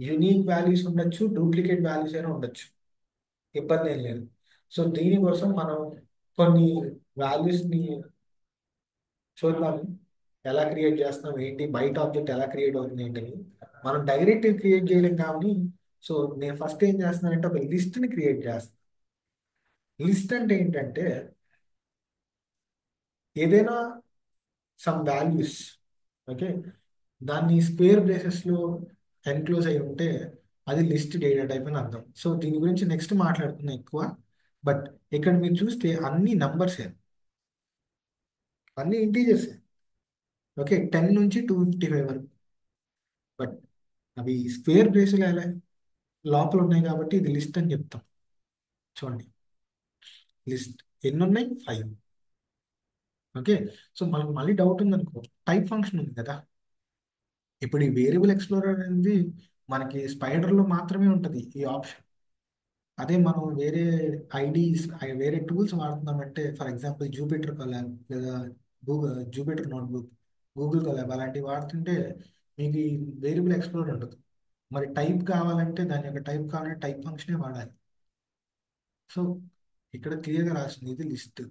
యూనిక్ వాల్యూస్ ఉండొచ్చు, డూప్లికేట్ వాల్యూస్ అయినా ఉండొచ్చు, ఇబ్బంది ఏం లేదు. సో దీనికోసం మనం కొన్ని వాల్యూస్ ని చూద్దాము, ఎలా క్రియేట్ చేస్తున్నాం ఏంటి, బయట ఆబ్జెక్ట్ ఎలా క్రియేట్ అవుతుంది ఏంటని. మనం డైరెక్ట్ క్రియేట్ చేయలేం కాబట్టి, సో నేను ఫస్ట్ ఏం చేస్తున్నానంటే ఒక లిస్ట్ ని క్రియేట్ చేస్తాను. లిస్ట్ అంటే ఏంటంటే ఏదైనా సమ్ వాల్యూస్, ఓకే, దాన్ని స్క్వేర్ బ్రేసెస్ లో ఎన్క్లోజ్ అయి ఉంటే అది లిస్ట్ డేటా టైప్ అని అర్థం. సో దీని గురించి నెక్స్ట్ మాట్లాడుతున్నాం ఎక్కువ. బట్ ఇక్కడ మీరు చూస్తే అన్ని నంబర్సే, అన్ని ఇంటీజర్స్. ఓకే, 10 నుంచి 255 వరకు. బట్ అవి స్క్వేర్ బ్రేసులు ఎలా లోపల ఉన్నాయి కాబట్టి ఇది లిస్ట్ అని చెప్తాం. చూడండి, లిస్ట్ ఎన్ని ఉన్నాయి? 5. ఓకే. సో మనకు మళ్ళీ డౌట్ ఉంది అనుకో, టైప్ ఫంక్షన్ ఉంది కదా. ఇప్పుడు ఈ వేరియబుల్ ఎక్స్ప్లోరర్ అనేది మనకి స్పైడర్లో మాత్రమే ఉంటుంది ఈ ఆప్షన్. అదే మనం వేరే ఐడీస్, వేరే టూల్స్ వాడుతున్నామంటే, ఫర్ ఎగ్జాంపుల్ జూపిటర్ కొలాబ్ లేదా Google Jupyter notebook, Google Colab అలాంటివి వాడుతుంటే మీకు ఈ వేరియబుల్ ఎక్స్ప్లోరర్ ఉండదు. మరి టైప్ కావాలంటే, దాని యొక్క టైప్ కావాలంటే టైప్ ఫంక్షనే వాడాలి. సో ఇక్కడ క్లియర్గా రాసింది ఇది లిస్ట్.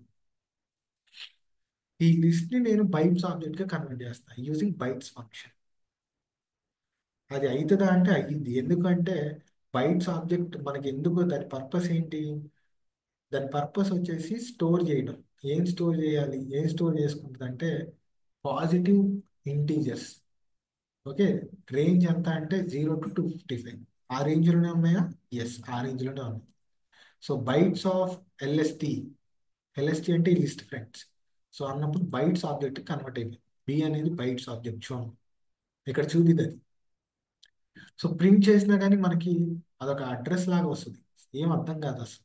ఈ లిస్ట్ ని నేను బైట్స్ ఆబ్జెక్ట్ గా కన్వర్ట్ చేస్తాను యూజింగ్ బైట్స్ ఫంక్షన్. అది అవుతుందా అంటే అయ్యింది. ఎందుకంటే బైట్స్ ఆబ్జెక్ట్ మనకి ఎందుకు, దాని పర్పస్ ఏంటి? దాని పర్పస్ వచ్చేసి స్టోర్ చేయడం. ఏం స్టోర్ చేయాలి, ఏం స్టోర్ చేసుకుంటుంది అంటే పాజిటివ్ ఇంటీజర్స్. ఓకే. రేంజ్ ఎంత అంటే 0 to 255. ఆ రేంజ్లోనే ఉన్నాయా? ఎస్, ఆ రేంజ్లోనే ఉన్నాయి. So bytes of LST, LST అంటే లిస్ట్ ఫ్రెండ్స్. సో అన్నప్పుడు బైట్స్ ఆబ్జెక్ట్ కన్వర్ట్ అయిపోయింది. బి అనేది బైట్స్ ఆబ్జెక్ట్ చూడండి, ఇక్కడ చూపిది అది. సో ప్రింట్ చేసినా కానీ మనకి అదొక అడ్రస్ లాగా వస్తుంది, ఏం అర్థం కాదు అసలు.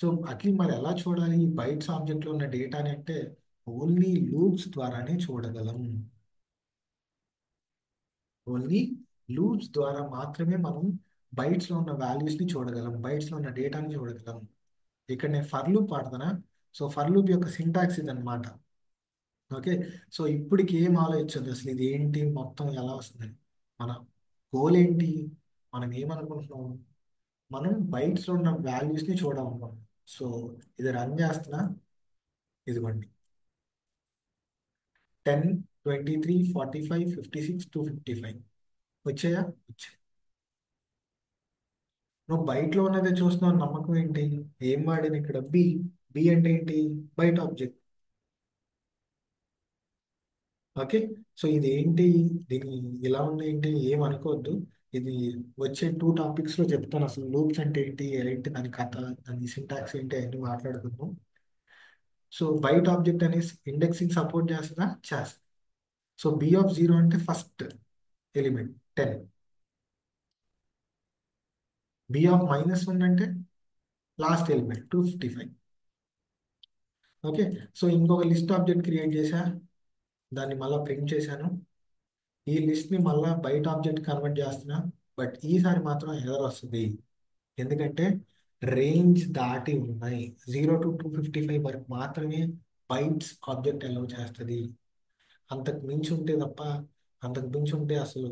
సో అట్లా మరి ఎలా చూడాలి ఈ బైట్స్ ఆబ్జెక్ట్లో ఉన్న డేటాని అంటే ఓన్లీ లూప్స్ ద్వారానే చూడగలం. ఓన్లీ లూప్స్ ద్వారా మాత్రమే మనం బైట్స్లో ఉన్న వాల్యూస్ని చూడగలం, బైట్స్లో ఉన్న డేటాని చూడగలం. ఇక్కడ నేను ఫర్ లూప్ వాడతానా. సో ఫర్ లూప్ యొక్క సింటాక్స్ ఇది అనమాట. ఓకే. సో ఇప్పటికి ఏం ఆలోచించదు అసలు ఇది ఏంటి, మొత్తం ఎలా వస్తుందని. మన గోల్ ఏంటి, మనం ఏమనుకుంటున్నాం, మనం బైట్స్లో ఉన్న వాల్యూస్ని చూడాలనుకుంటున్నాం. సో ఇది రన్ చేస్తున్నా, ఇదిగోండి 10, 23, 45, 56, 255 వచ్చాయా? వచ్చాయి. నువ్వు బయటలో ఉన్నదే చూస్తున్నావు, నమ్మకం ఏంటి? ఏం వాడింది ఇక్కడ? బి. బి అంటే ఏంటి? బయట ఆబ్జెక్ట్. ఓకే. సో ఇది ఏంటి, దీని ఇలా ఉంది ఏంటి ఏం అనుకోవద్దు. ఇది వచ్చే 2 టాపిక్స్ లో చెప్తాను అసలు లూప్స్ అంటే ఏంటి, ఏంటి దాని కథ, దాని సింటాక్స్ ఏంటి అన్ని మాట్లాడుకుందాం. సో బైట్ ఆబ్జెక్ట్ అనేది ఇండెక్సింగ్ సపోర్ట్ చేస్తుందా? చేస్తుంది. సో బి ఆఫ్ 0 అంటే ఫస్ట్ ఎలిమెంట్ 10. బి ఆఫ్ -1 అంటే లాస్ట్ ఎలిమెంట్ 255. ఓకే. సో ఇంకొక లిస్ట్ ఆబ్జెక్ట్ క్రియేట్ చేశా, దాన్ని మళ్ళీ ప్రింట్ చేశాను. ఈ లిస్ట్ ని మళ్ళీ బయట ఆబ్జెక్ట్ కన్వర్ట్ చేస్తున్నా. బట్ ఈసారి మాత్రం ఎర్రర్ వస్తుంది, ఎందుకంటే రేంజ్ దాటి ఉన్నాయి. 0 to 255 వరకు మాత్రమే బైట్స్ ఆబ్జెక్ట్ అలౌ చేస్తుంది. అంతకు మించి ఉంటే తప్ప, అంతకు మించి ఉంటే అసలు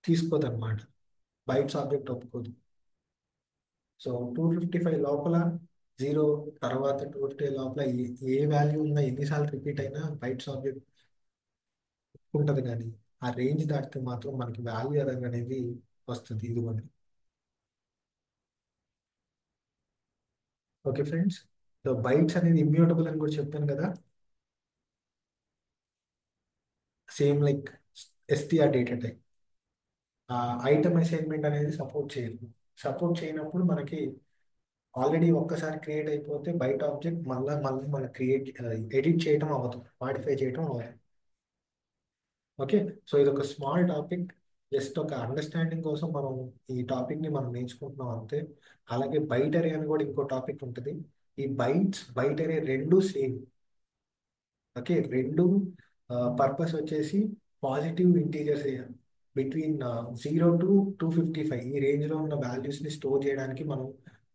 తీసుకోదు అనమాట, బైట్స్ ఆబ్జెక్ట్ ఒప్పుకోదు. సో 255 లోపల, 0 తర్వాత 255 లోపల ఏ వాల్యూ ఉందా ఎన్నిసార్లు రిపీట్ అయినా బైట్స్ ఆబ్జెక్ట్ ఉంటుంది. కానీ ఆ రేంజ్ దాటితే మాత్రం మనకి వాల్యూ ఎర్రర్ అనేది వస్తుంది. ఇదిగోండి. Okay friends. సో బైట్స్ అనేది ఇమ్యూటబుల్ అని కూడా చెప్పాను కదా. Same like STR data type. Item assignment అనేది సపోర్ట్ చేయదు. సపోర్ట్ చేయనప్పుడు మనకి ఆల్రెడీ ఒక్కసారి క్రియేట్ అయిపోతే బయట ఆబ్జెక్ట్ మళ్ళీ మళ్ళీ మనం క్రియేట్, ఎడిట్ చేయడం అవ్వదు, మాడిఫై చేయడం అవ్వదు. ఓకే. సో ఇది ఒక స్మాల్ టాపిక్, జస్ట్ ఒక అండర్స్టాండింగ్ కోసం మనం ఈ టాపిక్ని మనం నేర్చుకుంటున్నాం అంతే. అలాగే బైటరీ అని కూడా ఇంకో టాపిక్ ఉంటుంది. ఈ బైట్స్ బైటరీ రెండు సేమ్. ఓకే. రెండు పర్పస్ వచ్చేసి పాజిటివ్ ఇంటీజర్స్ బిట్వీన్ 0 to 255 ఈ రేంజ్లో ఉన్న వాల్యూస్ని స్టోర్ చేయడానికి మనం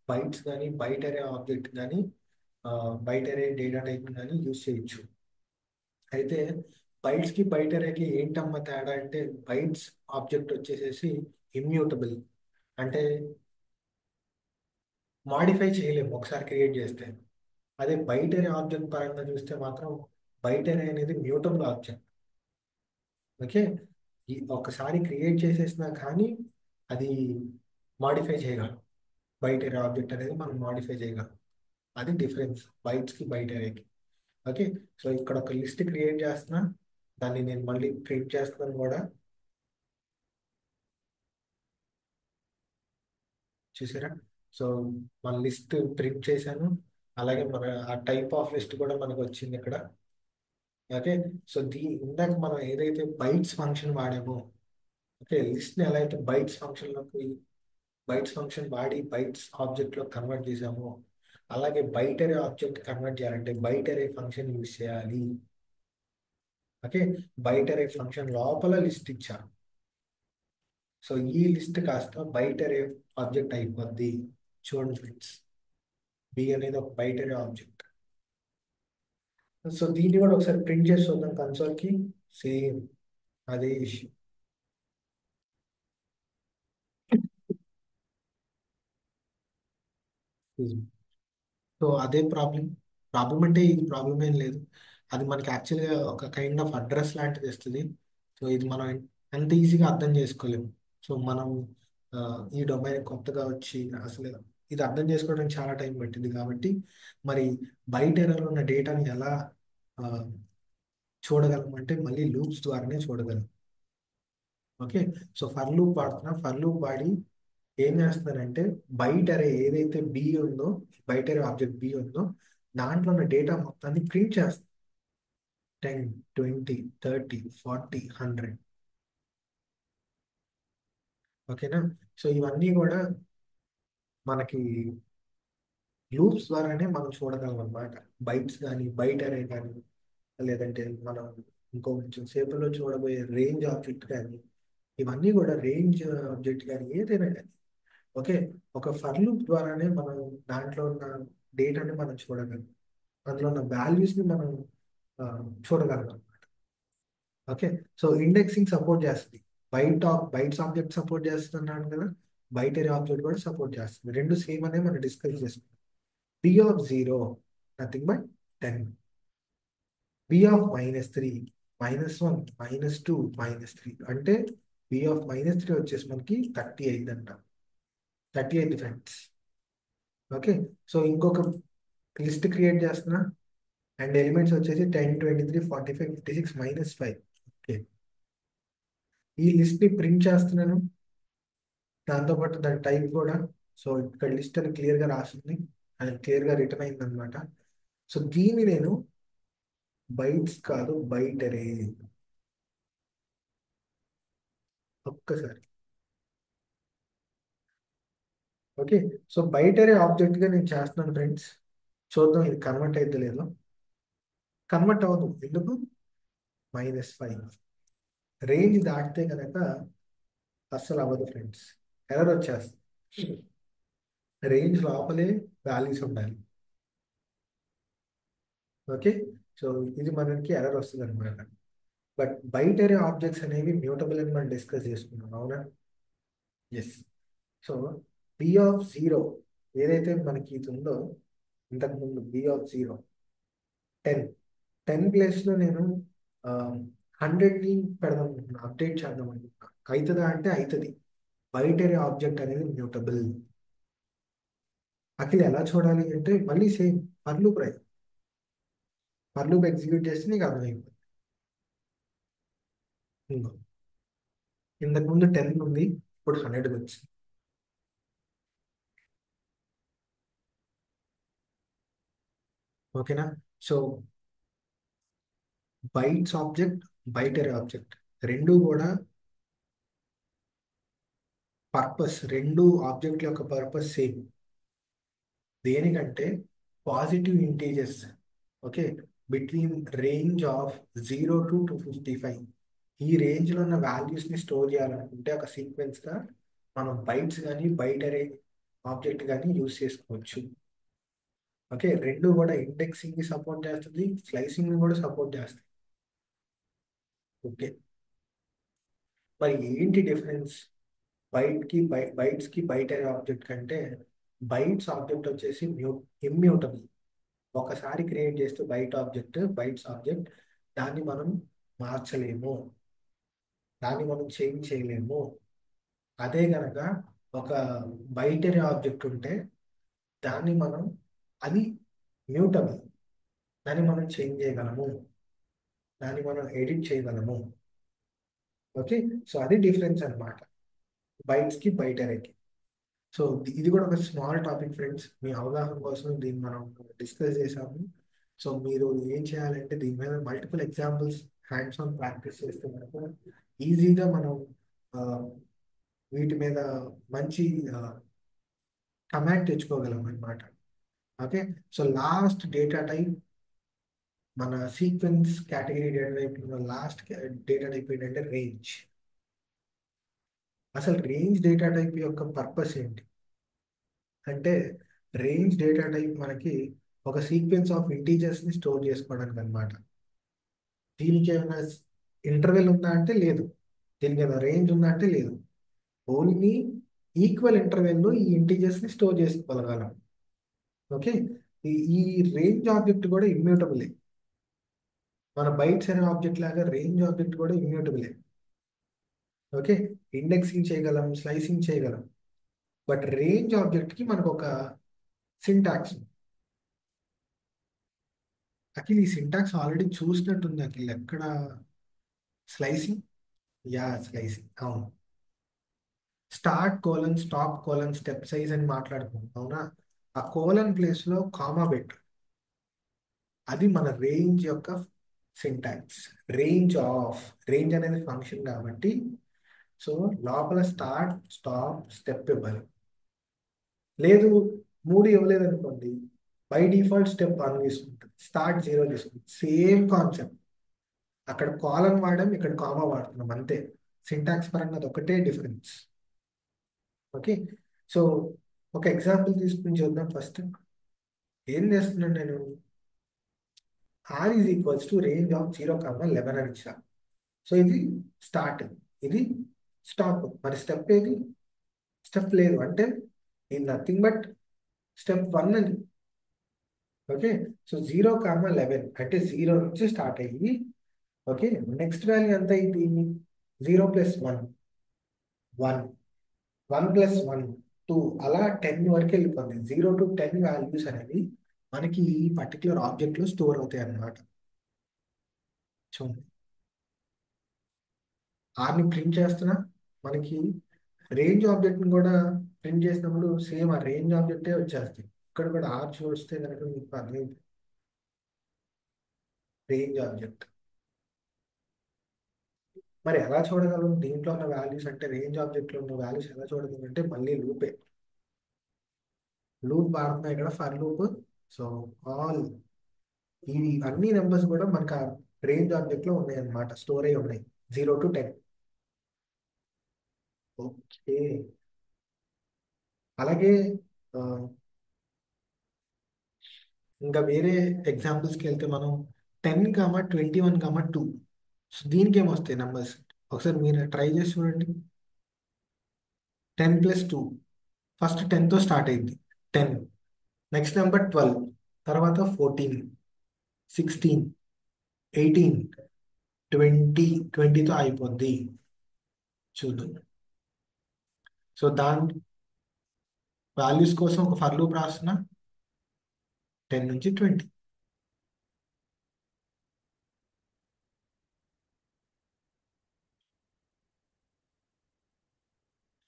బైట్స్ కానీ బైట్ అరే ఆబ్జెక్ట్ కానీ బైట్ అరే డేటా టైప్ కానీ యూజ్ చేయొచ్చు. అయితే బైట్స్కి బైట్ అరేకి ఏంటమ్మా తేడా అంటే బైట్స్ ఆబ్జెక్ట్ వచ్చేసేసి ఇమ్యూటబుల్, అంటే మాడిఫై చేయలేము ఒకసారి క్రియేట్ చేస్తే. అదే బైట్ అరే ఆబ్జెక్ట్ పరంగా చూస్తే మాత్రం బైట్ అరే అనేది మ్యూటబుల్ ఆబ్జెక్ట్. ఓకే, ఈ ఒకసారి క్రియేట్ చేసేసినా కానీ అది మాడిఫై చేయగలం. బైట్ అరే ఆబ్జెక్ట్ అనేది మనం మాడిఫై చేయగలం. అది డిఫరెన్స్ బైట్స్కి బైట్ అరేకి. ఓకే, సో ఇక్కడ ఒక లిస్ట్ క్రియేట్ చేస్తున్నా, దాన్ని నేను మళ్ళీ ప్రింట్ చేస్తున్నాను కూడా. చూసారా? సో మన లిస్ట్ ప్రింట్ చేశాను, అలాగే మన ఆ టైప్ ఆఫ్ లిస్ట్ కూడా మనకు వచ్చింది ఇక్కడ. ఓకే, సో ఇందాక మనం ఏదైతే బైట్స్ ఫంక్షన్ వాడామో, ఓకే, లిస్ట్ని ఎలా అయితే బైట్స్ ఫంక్షన్ వాడి బైట్స్ ఆబ్జెక్ట్లో కన్వర్ట్ చేసామో, అలాగే బైట్ అరే ఆబ్జెక్ట్ కన్వర్ట్ చేయాలంటే బైట్ అరే ఫంక్షన్ యూజ్ చేయాలి. ఓకే, బైట్ అరే ఫంక్షన్ లోపల లిస్ట్ ఇచ్చాను. సో ఈ లిస్ట్ కాస్త బైట్ అరే ఆబ్జెక్ట్ అయిపోద్ది. చూడండి ఫ్రెండ్స్, బి అనేది ఒక బైట్ అరే ఆబ్జెక్ట్. సో దీన్ని కూడా ఒకసారి ప్రింట్ చేసి చూద్దాం కన్సోల్కి. సేమ్ అదే ఇష్యూ. సో అదే ప్రాబ్లం. ప్రాబ్లం అంటే ఇది ప్రాబ్లం ఏం లేదు, అది మనకి యాక్చువల్గా ఒక కైండ్ ఆఫ్ అడ్రస్ లాంటిది ఇస్తుంది. సో ఇది మనం అంత ఈజీగా అర్థం చేసుకోలేము. సో మనం ఆ, ఈ డొమైన్ కొత్తగా వచ్చి అసలు ఇది అర్థం చేసుకోవడానికి చాలా టైం పట్టింది కాబట్టి మరి బయట ఎర్రర్ ఉన్న డేటాని ఎలా ఆ, చూడగలం అంటే మళ్ళీ లూప్స్ ద్వారానే చూడగలం. ఓకే, సో ఫర్ లూప్ వాడుతున్నా. ఫర్ లూప్ వాడి ఏం చేస్తున్నానంటే బైట్ అరే ఏదైతే బి ఉందో, బైట్ అరే ఆబ్జెక్ట్ బి ఉందో దాంట్లో ఉన్న డేటా మొత్తాన్ని ప్రింట్ చేస్తాను. 10, 20, 30, 40, 100. ఓకేనా? సో ఇవన్నీ కూడా మనకి లూప్స్ ద్వారానే మనం చూడగలం అన్నమాట. బైట్స్ కానీ బైట్ అరే కానీ, లేదంటే మనం ఇంకో కొంచెం సేపులో చూడబోయే రేంజ్ ఆబ్జెక్ట్ కానీ, ఇవన్నీ కూడా రేంజ్ ఆబ్జెక్ట్ కానీ ఏదైనా కానీ, ఓకే, ఒక ఫర్ లూప్ ద్వారానే మనం దాంట్లో ఉన్న డేటాని మనం చూడగలం, అందులో ఉన్న వాల్యూస్ని మనం ఆ, చూడగలం. ఓకే, సో ఇండెక్సింగ్ సపోర్ట్ చేస్తుంది. బైట్స్ ఆబ్జెక్ట్ సపోర్ట్ చేస్తున్నాను కదా, బైట్ అరే ఆబ్జెక్ట్ కూడా సపోర్ట్ చేస్తుంది. రెండు సేమ్ అనే మనం డిస్కస్ చేసుకున్నాం. B of 0 nothing but 10, B of -3 -1 -2 -3 అంటే బి ఆఫ్ -3 వచ్చేసి మనకి 38 అంట. 38 ఫ్రెండ్స్. ఓకే, సో ఇంకొక లిస్ట్ క్రియేట్ చేస్తున్నా, అండ్ ఎలిమెంట్స్ వచ్చేసి 10, 23, 45, 56, -5. ఓకే, ఈ లిస్ట్ ని ప్రింట్ చేస్తున్నాను, దాంతోపాటు దాని టైప్ కూడా. సో ఇక్కడ లిస్ట్ అని క్లియర్గా రాసింది, అది క్లియర్గా రిటర్న్ అయింది అనమాట. సో దీన్ని నేను బైట్స్ కాదు బైట్ అరే. ఒక్కసారి ఓకే, సో బైట్ అరే ఆబ్జెక్ట్గా నేను చేస్తున్నాను ఫ్రెండ్స్. చూద్దాం ఇది కన్వర్ట్ అయితే లేదో. కన్వర్ట్ అవ్వదు, ఎందుకు? -5 రేంజ్ దాటితే కనుక అస్సలు అవ్వదు ఫ్రెండ్స్, ఎర్రర్ వచ్చేస్తుంది. రేంజ్ లోపలే వాల్యూస్ ఉండాలి. ఓకే, సో ఇది మనకి ఎర్రర్ వస్తుంది అనమాట. బట్ బైట్ అరే ఆబ్జెక్ట్స్ అనేవి మ్యూటబుల్ అని మనం డిస్కస్ చేసుకున్నాం, అవునా? ఎస్. సో బి ఆఫ్ 0 ఏదైతే మనకి ఇది ఉందో, ఇంతకుముందు బి ఆఫ్ 0 10, 10 ప్లేస్లో నేను 100ని పెడదాం అనుకుంటున్నా, అప్డేట్ చేద్దాం అనుకుంటున్నా. అవుతుందా అంటే అవుతుంది. బైట్ అరే ఆబ్జెక్ట్ అనేది మ్యూటబుల్. అఖిల్ ఎలా చూడాలి అంటే మళ్ళీ సేమ్ ఫర్ లూప్ ఎగ్జిక్యూట్ చేస్తే నీకు అర్థమైపోతుంది. ఇంకో ఇంతకు ముందు 10 ఉంది, ఇప్పుడు 100 వచ్చింది. ఓకేనా? సో బైట్స్ ఆబ్జెక్ట్, బైట్ అరే ఆబ్జెక్ట్ రెండు కూడా రెండు ఆబ్జెక్ట్ యొక్క పర్పస్ సేమ్. దేనికంటే positive integers, okay, between range of 0 to 255 ఈ రేంజ్లో ఉన్న వాల్యూస్ని స్టోర్ చేయాలనుకుంటే ఒక సీక్వెన్స్గా మనం బైట్స్ కానీ బైట్ అరే ఆబ్జెక్ట్ కానీ యూస్ చేసుకోవచ్చు. ఓకే, రెండు కూడా ఇండెక్సింగ్ని సపోర్ట్ చేస్తుంది, స్లైసింగ్ని కూడా సపోర్ట్ చేస్తుంది. ఓకే, మరి ఏంటి డిఫరెన్స్ బైట్స్కి బైట్ అరే ఆబ్జెక్ట్ కంటే? బైట్స్ ఆబ్జెక్ట్ వచ్చేసి ఇమ్యూటబుల్. ఒకసారి క్రియేట్ చేస్తే బైట్స్ ఆబ్జెక్ట్ దాన్ని మనం మార్చలేము, దాన్ని మనం చేంజ్ చేయలేము. అదే గనక ఒక బైటరీ ఆబ్జెక్ట్ ఉంటే దాన్ని మనం, అది మ్యూటబుల్, దాన్ని మనం చేంజ్ చేయగలము, దాన్ని మనం ఎడిట్ చేయగలము. ఓకే, సో అది డిఫరెన్స్ అన్నమాట బైట్స్కి బైటరీకి. సో ఇది కూడా ఒక స్మాల్ టాపిక్ ఫ్రెండ్స్, మీ అవగాహన కోసం దీన్ని మనం డిస్కస్ చేసాము. సో మీరు ఏం చేయాలంటే దీని మీద multiple examples, hands on practice చేస్తే కనుక ఈజీగా మనం ఆ, వీటి మీద మంచి కమాండ్ తెచ్చుకోగలం అనమాట. Okay, so last data type, మన sequence category data type last data type ఏంటంటే రేంజ్. అసలు రేంజ్ డేటా టైప్ యొక్క పర్పస్ ఏంటి అంటే, రేంజ్ డేటా టైప్ మనకి ఒక సీక్వెన్స్ ఆఫ్ ఇంటీజర్స్ ని స్టోర్ చేసుకోవడానికి అనమాట. దీనికి ఏమైనా ఇంటర్వెల్ ఉందా అంటే లేదు, దీనికి ఏమైనా రేంజ్ ఉందా అంటే లేదు. ఓన్లీ ఈక్వల్ ఇంటర్వెల్లో ఈ ఇంటీజర్స్ ని స్టోర్ చేసుకోగలగాలం. ఓకే, ఈ రేంజ్ ఆబ్జెక్ట్ కూడా ఇమ్యూటబులే. మన బైట్స్ అనే ఆబ్జెక్ట్ లాగా రేంజ్ ఆబ్జెక్ట్ కూడా ఇమ్యూటబులే. ఓకే, ఇండెక్సింగ్ చేయగలం, స్లైసింగ్ చేయగలం. బట్ రేంజ్ ఆబ్జెక్ట్ కి మనకు ఒక సింటాక్స్. అఖిల్ ఈ సింటాక్స్ ఆల్రెడీ చూసినట్టుంది అఖిల్, ఎక్కడ? స్లైసింగ్, యా స్లైసింగ్, అవును. Start colon, stop colon, step size అని మాట్లాడుకున్నాం అవునా? ఆ కోలన్ ప్లేస్ లో కామా పెట్టు, అది మన రేంజ్ యొక్క సింటాక్స్. రేంజ్ ఆఫ్, రేంజ్ అనేది ఫంక్షన్ కాబట్టి, సో లోపల స్టార్ట్ స్టాప్ స్టెప్ ఇవ్వాలి. లేదు, మూడు ఇవ్వలేదు అనుకోండి, బై డిఫాల్ట్ స్టెప్ 1 తీసుకుంటుంది, స్టార్ట్ 0 తీసుకుంటుంది. సేమ్ కాన్సెప్ట్, అక్కడ కాలన్ వాడడం, ఇక్కడ కామా వాడుతున్నాం అంతే. సింటాక్స్ పరంగా అది ఒకటే డిఫరెన్స్. ఓకే, సో ఒక ఎగ్జాంపుల్ తీసుకుని చూద్దాం ఫస్ట్. ఏం చేస్తున్నాను నేను? R is equals to range of 0, 11 అని ఇచ్చా. సో ఇది స్టార్ట్, ఇది స్టాప్. మరి స్టెప్ ఏది? స్టెప్ లేదు అంటే ఇది నథింగ్ బట్ స్టెప్ 1 అని. ఓకే, సో 0, 11 అంటే 0 నుంచి స్టార్ట్ అయ్యి, ఓకే, నెక్స్ట్ వాల్యూ ఎంత అయింది? 0 + 1, 1, 1 + 1, 2, అలా 10 వరకు వెళ్ళిపోతుంది. 0 to 10 వాల్యూస్ అనేవి మనకి ఈ పర్టికులర్ ఆబ్జెక్ట్లో స్టోర్ అవుతాయి అన్నమాట. చూడండి, ఆర్ని ప్రింట్ చేస్తున్నా, మనకి రేంజ్ ఆబ్జెక్ట్ని కూడా ప్రింట్ చేసినప్పుడు సేమ్ ఆ రేంజ్ ఆబ్జెక్టే వచ్చేస్తాయి. ఇక్కడ కూడా ఆర్ చూస్తే కనుక మీకు అర్థం, రేంజ్ ఆబ్జెక్ట్. మరి ఎలా చూడగలం దీంట్లో ఉన్న వాల్యూస్ అంటే, రేంజ్ ఆబ్జెక్ట్లో ఉన్న వాల్యూస్ ఎలా చూడగలం అంటే మళ్ళీ లూపే. లూప్ వాడుతున్నాయి ఇక్కడ, ఫర్ లూప్. సో ఆల్ ఈ అన్ని నెంబర్స్ కూడా మనకు ఆ రేంజ్ ఆబ్జెక్ట్లో ఉన్నాయి అన్నమాట, స్టోర్ అయి ఉన్నాయి 0 to 10. ఓకే, అలాగే ఆ, ఇంకా వేరే ఎగ్జాంపుల్స్కి వెళ్తే మనం 10, 21, 2. సో దీనికి ఏమొస్తాయి నెంబర్స్? ఒకసారి మీరు ట్రై చేసి చూడండి. 10 + 2, ఫస్ట్ 10తో స్టార్ట్ అయింది, 10. నెక్స్ట్ నెంబర్ 12, తర్వాత 14, 16, 18, 20తో అయిపోద్ది. చూద్దాం. సో దాని వాల్యూస్ కోసం ఒక ఫర్ లూప్ రాస్తున్నా, 10 నుంచి 20.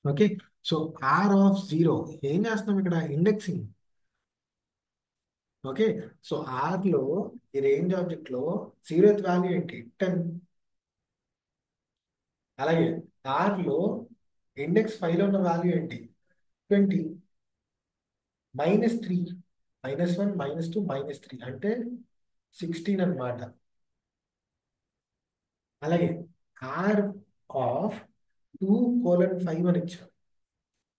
ఓకే, సో R(0) ఏం చేస్తున్నాం ఇక్కడ? ఇండెక్సింగ్. ఓకే, సో ఆర్లో ఈ రేంజ్ ఆబ్జెక్ట్లో 0th వాల్యూ ఏంటి? 10. అలాగే ఆర్లో ఇండెక్స్ 5లో ఉన్న వాల్యూ ఏంటి? 20. -3, -1, -2, -3 అంటే 16 అన్నమాట. అలాగే ఆర్ ఆఫ్ 2:5 అని ఇచ్చాం.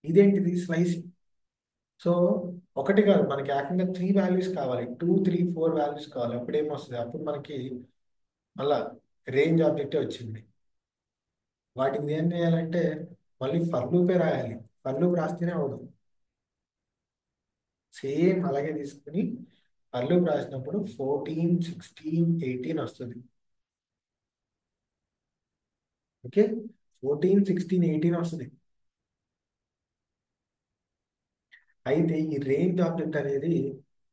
ఇదేంటిది స్లైసింగ్. సో ఒకటి కాదు, మనకి ఏకంగా 3 వాల్యూస్ కావాలి, 2 3 4 వాల్యూస్ కావాలి. అప్పుడు ఏమొస్తుంది, అప్పుడు మనకి మళ్ళా రేంజ్ ఆబ్జెక్టే వచ్చింది. వాటిని ఏం చేయాలంటే మళ్ళీ ఫర్ లూపే రాయాలి. ఫర్ లూప్ రాస్తేనే అవదు. సేమ్ అలాగే తీసుకుని ఫర్ లూప్ రాసినప్పుడు 14 16 18 వస్తుంది. ఓకే, 14 16 18 వస్తుంది. అయితే ఈ రేంజ్ ఆబ్జెక్ట్ అనేది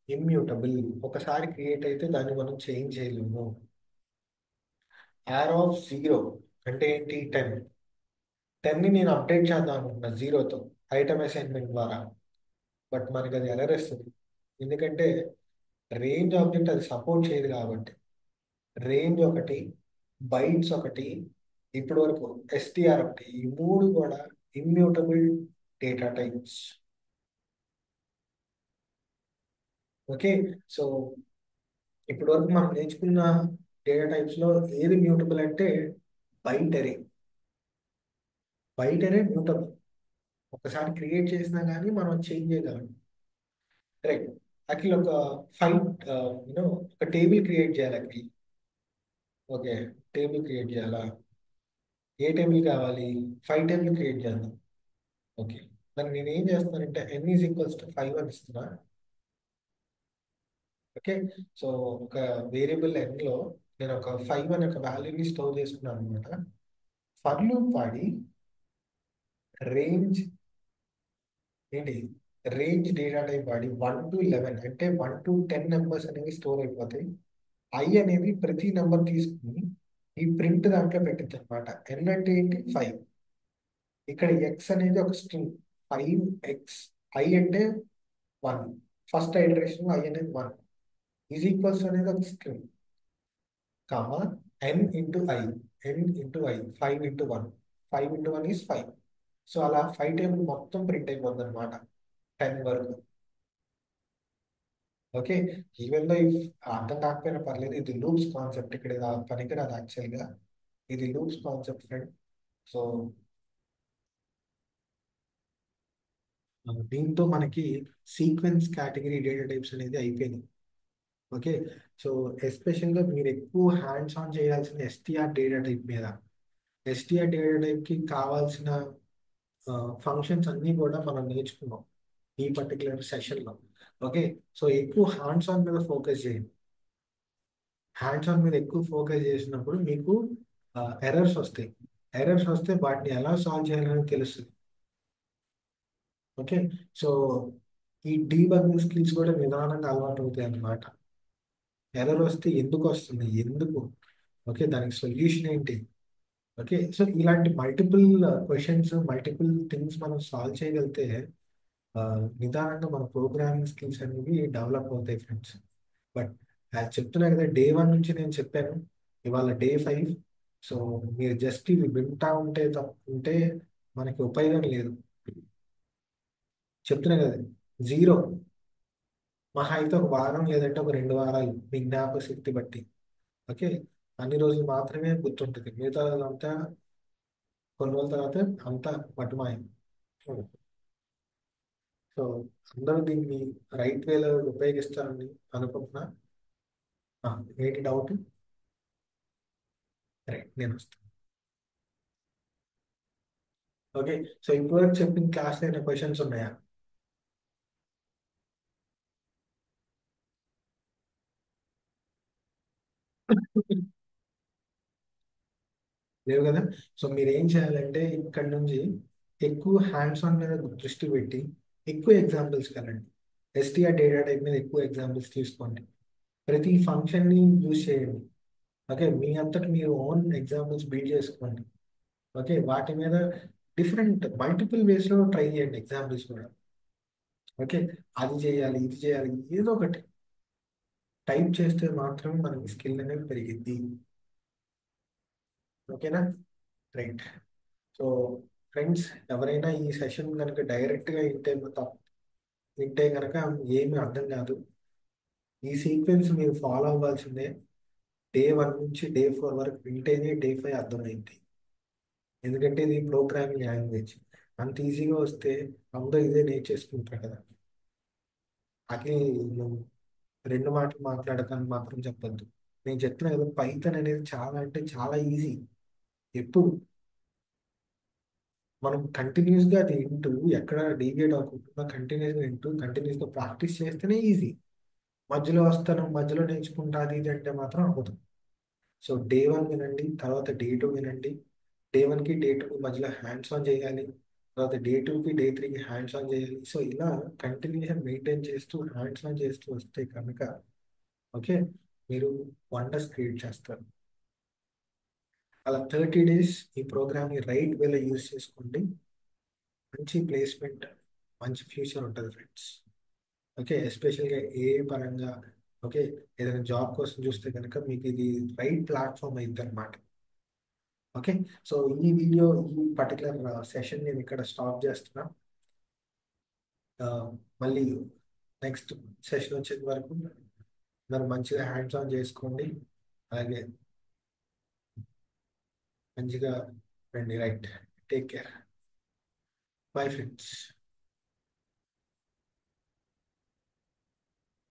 ఇమ్యూటబుల్. ఒకసారి క్రియేట్ అయితే దాన్ని మనం చేంజ్ చేయలేము. ఆర్ ఆఫ్ 0 అంటే ఏంటి, 10. 10ని నేను అప్డేట్ చేద్దాం అనుకుంటున్నా 0తో, ఐటమ్ అసైన్మెంట్ ద్వారా. బట్ మనకి అది ఎర్రర్ ఇస్తుంది, ఎందుకంటే రేంజ్ ఆబ్జెక్ట్ అది సపోర్ట్ చేయదు కాబట్టి. రేంజ్ ఒకటి, బైట్స్ ఒకటి, ఇప్పటి వరకు ఎస్టిఆర్ ఒకటి, ఈ మూడు కూడా immutable data types. Okay, so ఇప్పటి వరకు మనం నేర్చుకున్న డేటా టైప్స్ లో ఏది మ్యూటబుల్ అంటే బైట్ అరే. బైట్ అరే మ్యూటబుల్. ఒకసారి క్రియేట్ చేసినా కానీ మనం చేంజ్ చేయగలం. రైట్. అఖిల్ ఒక ఫైవ్ యూనో ఒక టేబుల్ క్రియేట్ చేయాలి అఖిల్. ఓకే, టేబుల్ క్రియేట్ చేయాలా? ఏ టేబుల్ కావాలి? 5 టేబుల్ క్రియేట్ చేద్దాం. ఓకే, మరి నేను ఏం చేస్తానంటే n = 5 అని ఇస్తున్నా. ఓకే, సో ఒక వేరియబుల్ లో నేను ఒక 5 అనే ఒక వాల్యూని స్టోర్ చేసుకున్నాను అనమాట. ఫర్ లూప్ వాడి రేంజ్ ఏంటి, రేంజ్ డేటా టైప్ వాడి 1 to 11 అంటే 1 to 10 నెంబర్స్ అనేవి స్టోర్ అయిపోతాయి. ఐ అనేది ప్రతి నెంబర్ తీసుకుని ఈ ప్రింట్ దాంట్లో పెట్టింది అనమాట. ఎన్ అంటే ఏంటి, 5. ఇక్కడ ఎక్స్ అనేది ఒక స్ట్రింగ్, 5x. ఐ అంటే 1, ఫస్ట్ ఐటరేషన్ ఐ అనేది 1 ఈజ్ ఈక్వల్స్ అనేది ఒక string, comma n × i. n × i 5 × 1, 5 × 1 is 5. So అలా 5 టేబుల్ మొత్తం ప్రింట్ అయిపోతుంది అనమాట 10 వరకు. ఓకే, ఈవెన్ దో ఇఫ్ అర్థం కాకపోయినా పర్లేదు, ఇది లూప్స్ కాన్సెప్ట్, ఇక్కడ ఇది పనికిరాదు యాక్చువల్గా. ఇది లూప్స్ కాన్సెప్ట్ ఫ్రెండ్. సో దీంతో మనకి సీక్వెన్స్ కేటగిరీ డేటా టైప్స్ అనేది అయిపోయింది. ఓకే, సో ఎస్పెషల్గా మీరు ఎక్కువ హ్యాండ్స్ ఆన్ చేయాల్సిన ఎస్టిఆర్ డేటా టైప్ మీద. ఎస్టిఆర్ డేటా టైప్కి కావాల్సిన ఫంక్షన్స్ అన్నీ కూడా మనం నేర్చుకున్నాం ఈ పర్టికులర్ సెషన్లో. ఓకే, సో ఎక్కువ హ్యాండ్స్ ఆన్ మీద ఫోకస్ చేయండి. హ్యాండ్స్ ఆన్ మీద ఎక్కువ ఫోకస్ చేసినప్పుడు మీకు ఎర్రర్స్ వస్తాయి. ఎర్రర్స్ వస్తే వాటిని ఎలా సాల్వ్ చేయాలని తెలుస్తుంది. ఓకే, సో ఈ డీబగ్గింగ్ స్కిల్స్ కూడా నిదానంగా అలవాటు అవుతాయి అన్నమాట. ఎర్రర్ వస్తే ఎందుకు వస్తుంది, ఎందుకు, ఓకే దానికి సొల్యూషన్ ఏంటి. ఓకే, సో ఇలాంటి మల్టిపుల్ క్వశ్చన్స్, మల్టిపుల్ థింగ్స్ మనం సాల్వ్ చేయగలిగితే ఆ, నిదానంగా మన ప్రోగ్రామింగ్ స్కిల్స్ అనేవి డెవలప్ అవుతాయి ఫ్రెండ్స్. బట్ అది చెప్తున్నా కదా, డే 1 నుంచి నేను చెప్పాను, ఇవాళ డే 5. సో మీరు జస్ట్ ఇవి వింటా ఉంటే ఉంటే మనకి ఉపయోగం లేదు. చెప్తున్నా కదా, జీరో. మహా అయితే ఒక వారం లేదంటే ఒక 2 వారాలు మీ జ్ఞాపక శక్తి బట్టి. ఓకే, అన్ని రోజులు మాత్రమే గుర్తుంటుంది, మిగతా అంతా కొన్ని రోజుల తర్వాత అంతా మటుమాయం. సో అందరూ దీన్ని రైట్ వేలో ఉపయోగిస్తారని అనుకుంటున్నా. ఏంటి డౌట్? రైట్, నేను వస్తాను. ఓకే, సో ఇప్పటివరకు చెప్పిన క్లాస్లో ఏమైనా క్వశ్చన్స్ ఉన్నాయా? లేవు కదా. సో మీరు ఏం చేయాలంటే ఇక్కడ నుంచి ఎక్కువ హ్యాండ్స్ ఆన్ మీద దృష్టి పెట్టి ఎక్కువ ఎగ్జాంపుల్స్ కలండి. ఎస్టీఆర్ డేటా టైప్ మీద ఎక్కువ ఎగ్జాంపుల్స్ తీసుకోండి. ప్రతి ఫంక్షన్ని యూజ్ చేయండి. ఓకే, మీ అంతటి మీరు ఓన్ ఎగ్జాంపుల్స్ బిల్డ్ చేసుకోండి. ఓకే, వాటి మీద డిఫరెంట్ మల్టిపుల్ వేస్లో ట్రై చేయండి ఎగ్జాంపుల్స్ కూడా. ఓకే, అది చేయాలి, ఇది చేయాలి, ఏదో ఒకటి టైప్ చేస్తే మాత్రం మనకి స్కిల్ అనేది పెరిగిద్ది. ఓకేనా? రైట్. సో ఫ్రెండ్స్, ఎవరైనా ఈ సెషన్ కనుక డైరెక్ట్గా వింటే కనుక ఏమీ అర్థం కాదు. ఈ సీక్వెన్స్ మీరు ఫాలో అవ్వాల్సిందే. డే 1 నుంచి డే 4 వరకు వింటేనే డే 5 అర్థమైంది. ఎందుకంటే ఇది ప్రోగ్రామింగ్ లాంగ్వేజ్. అంత ఈజీగా వస్తే అందరూ ఇదే నేర్చేసుకుంటారు కదా. అఖిల్, నువ్వు రెండు మాటలు మాట్లాడకని మాత్రం చెప్పొద్దు. నేను చెప్తున్నా కదా, పైథాన్ అనేది చాలా అంటే చాలా ఈజీ. ఎప్పుడు మనం కంటిన్యూస్గా అది వింటూ ఎక్కడ డీవియేట్ అవ్వకుండా కంటిన్యూస్గా వింటూ కంటిన్యూస్గా ప్రాక్టీస్ చేస్తేనే ఈజీ. మధ్యలో వస్తాను మధ్యలో నేర్చుకుంటా అది ఇది అంటే మాత్రం అవ్వదు. సో డే 1 వినండి, తర్వాత డే 2 వినండి. డే 1కి డే 2కి మధ్యలో హ్యాండ్స్ ఆన్ చేయాలి, తర్వాత డే 2కి డే 3కి హ్యాండ్స్ ఆన్ చేయాలి. సో ఇలా కంటిన్యూషన్ మెయింటైన్ చేస్తూ హ్యాండ్స్ ఆన్ చేస్తూ వస్తే కనుక ఓకే, మీరు వండర్స్ క్రియేట్ చేస్తారు. అలా 30 డేస్ ఈ ప్రోగ్రామ్ని రైట్ వేలో యూజ్ చేసుకోండి. మంచి ప్లేస్మెంట్, మంచి ఫ్యూచర్ ఉంటుంది ఫ్రెండ్స్. ఓకే, ఎస్పెషల్గా ఏ పరంగా ఓకే, ఏదైనా జాబ్ కోసం చూస్తే కనుక మీకు ఇది రైట్ ప్లాట్ఫామ్ అయింది అనమాట. ఓకే, సో ఈ వీడియో, ఈ పర్టికులర్ సెషన్ నేను ఇక్కడ స్టాప్ చేస్తున్నా. ఆ, మళ్ళీ నెక్స్ట్ సెషన్ వచ్చే వరకు మీరు మంచిగా హ్యాండ్స్ ఆన్ చేసుకోండి. అలాగే మంచిగా రండి. Right, take care, bye friends.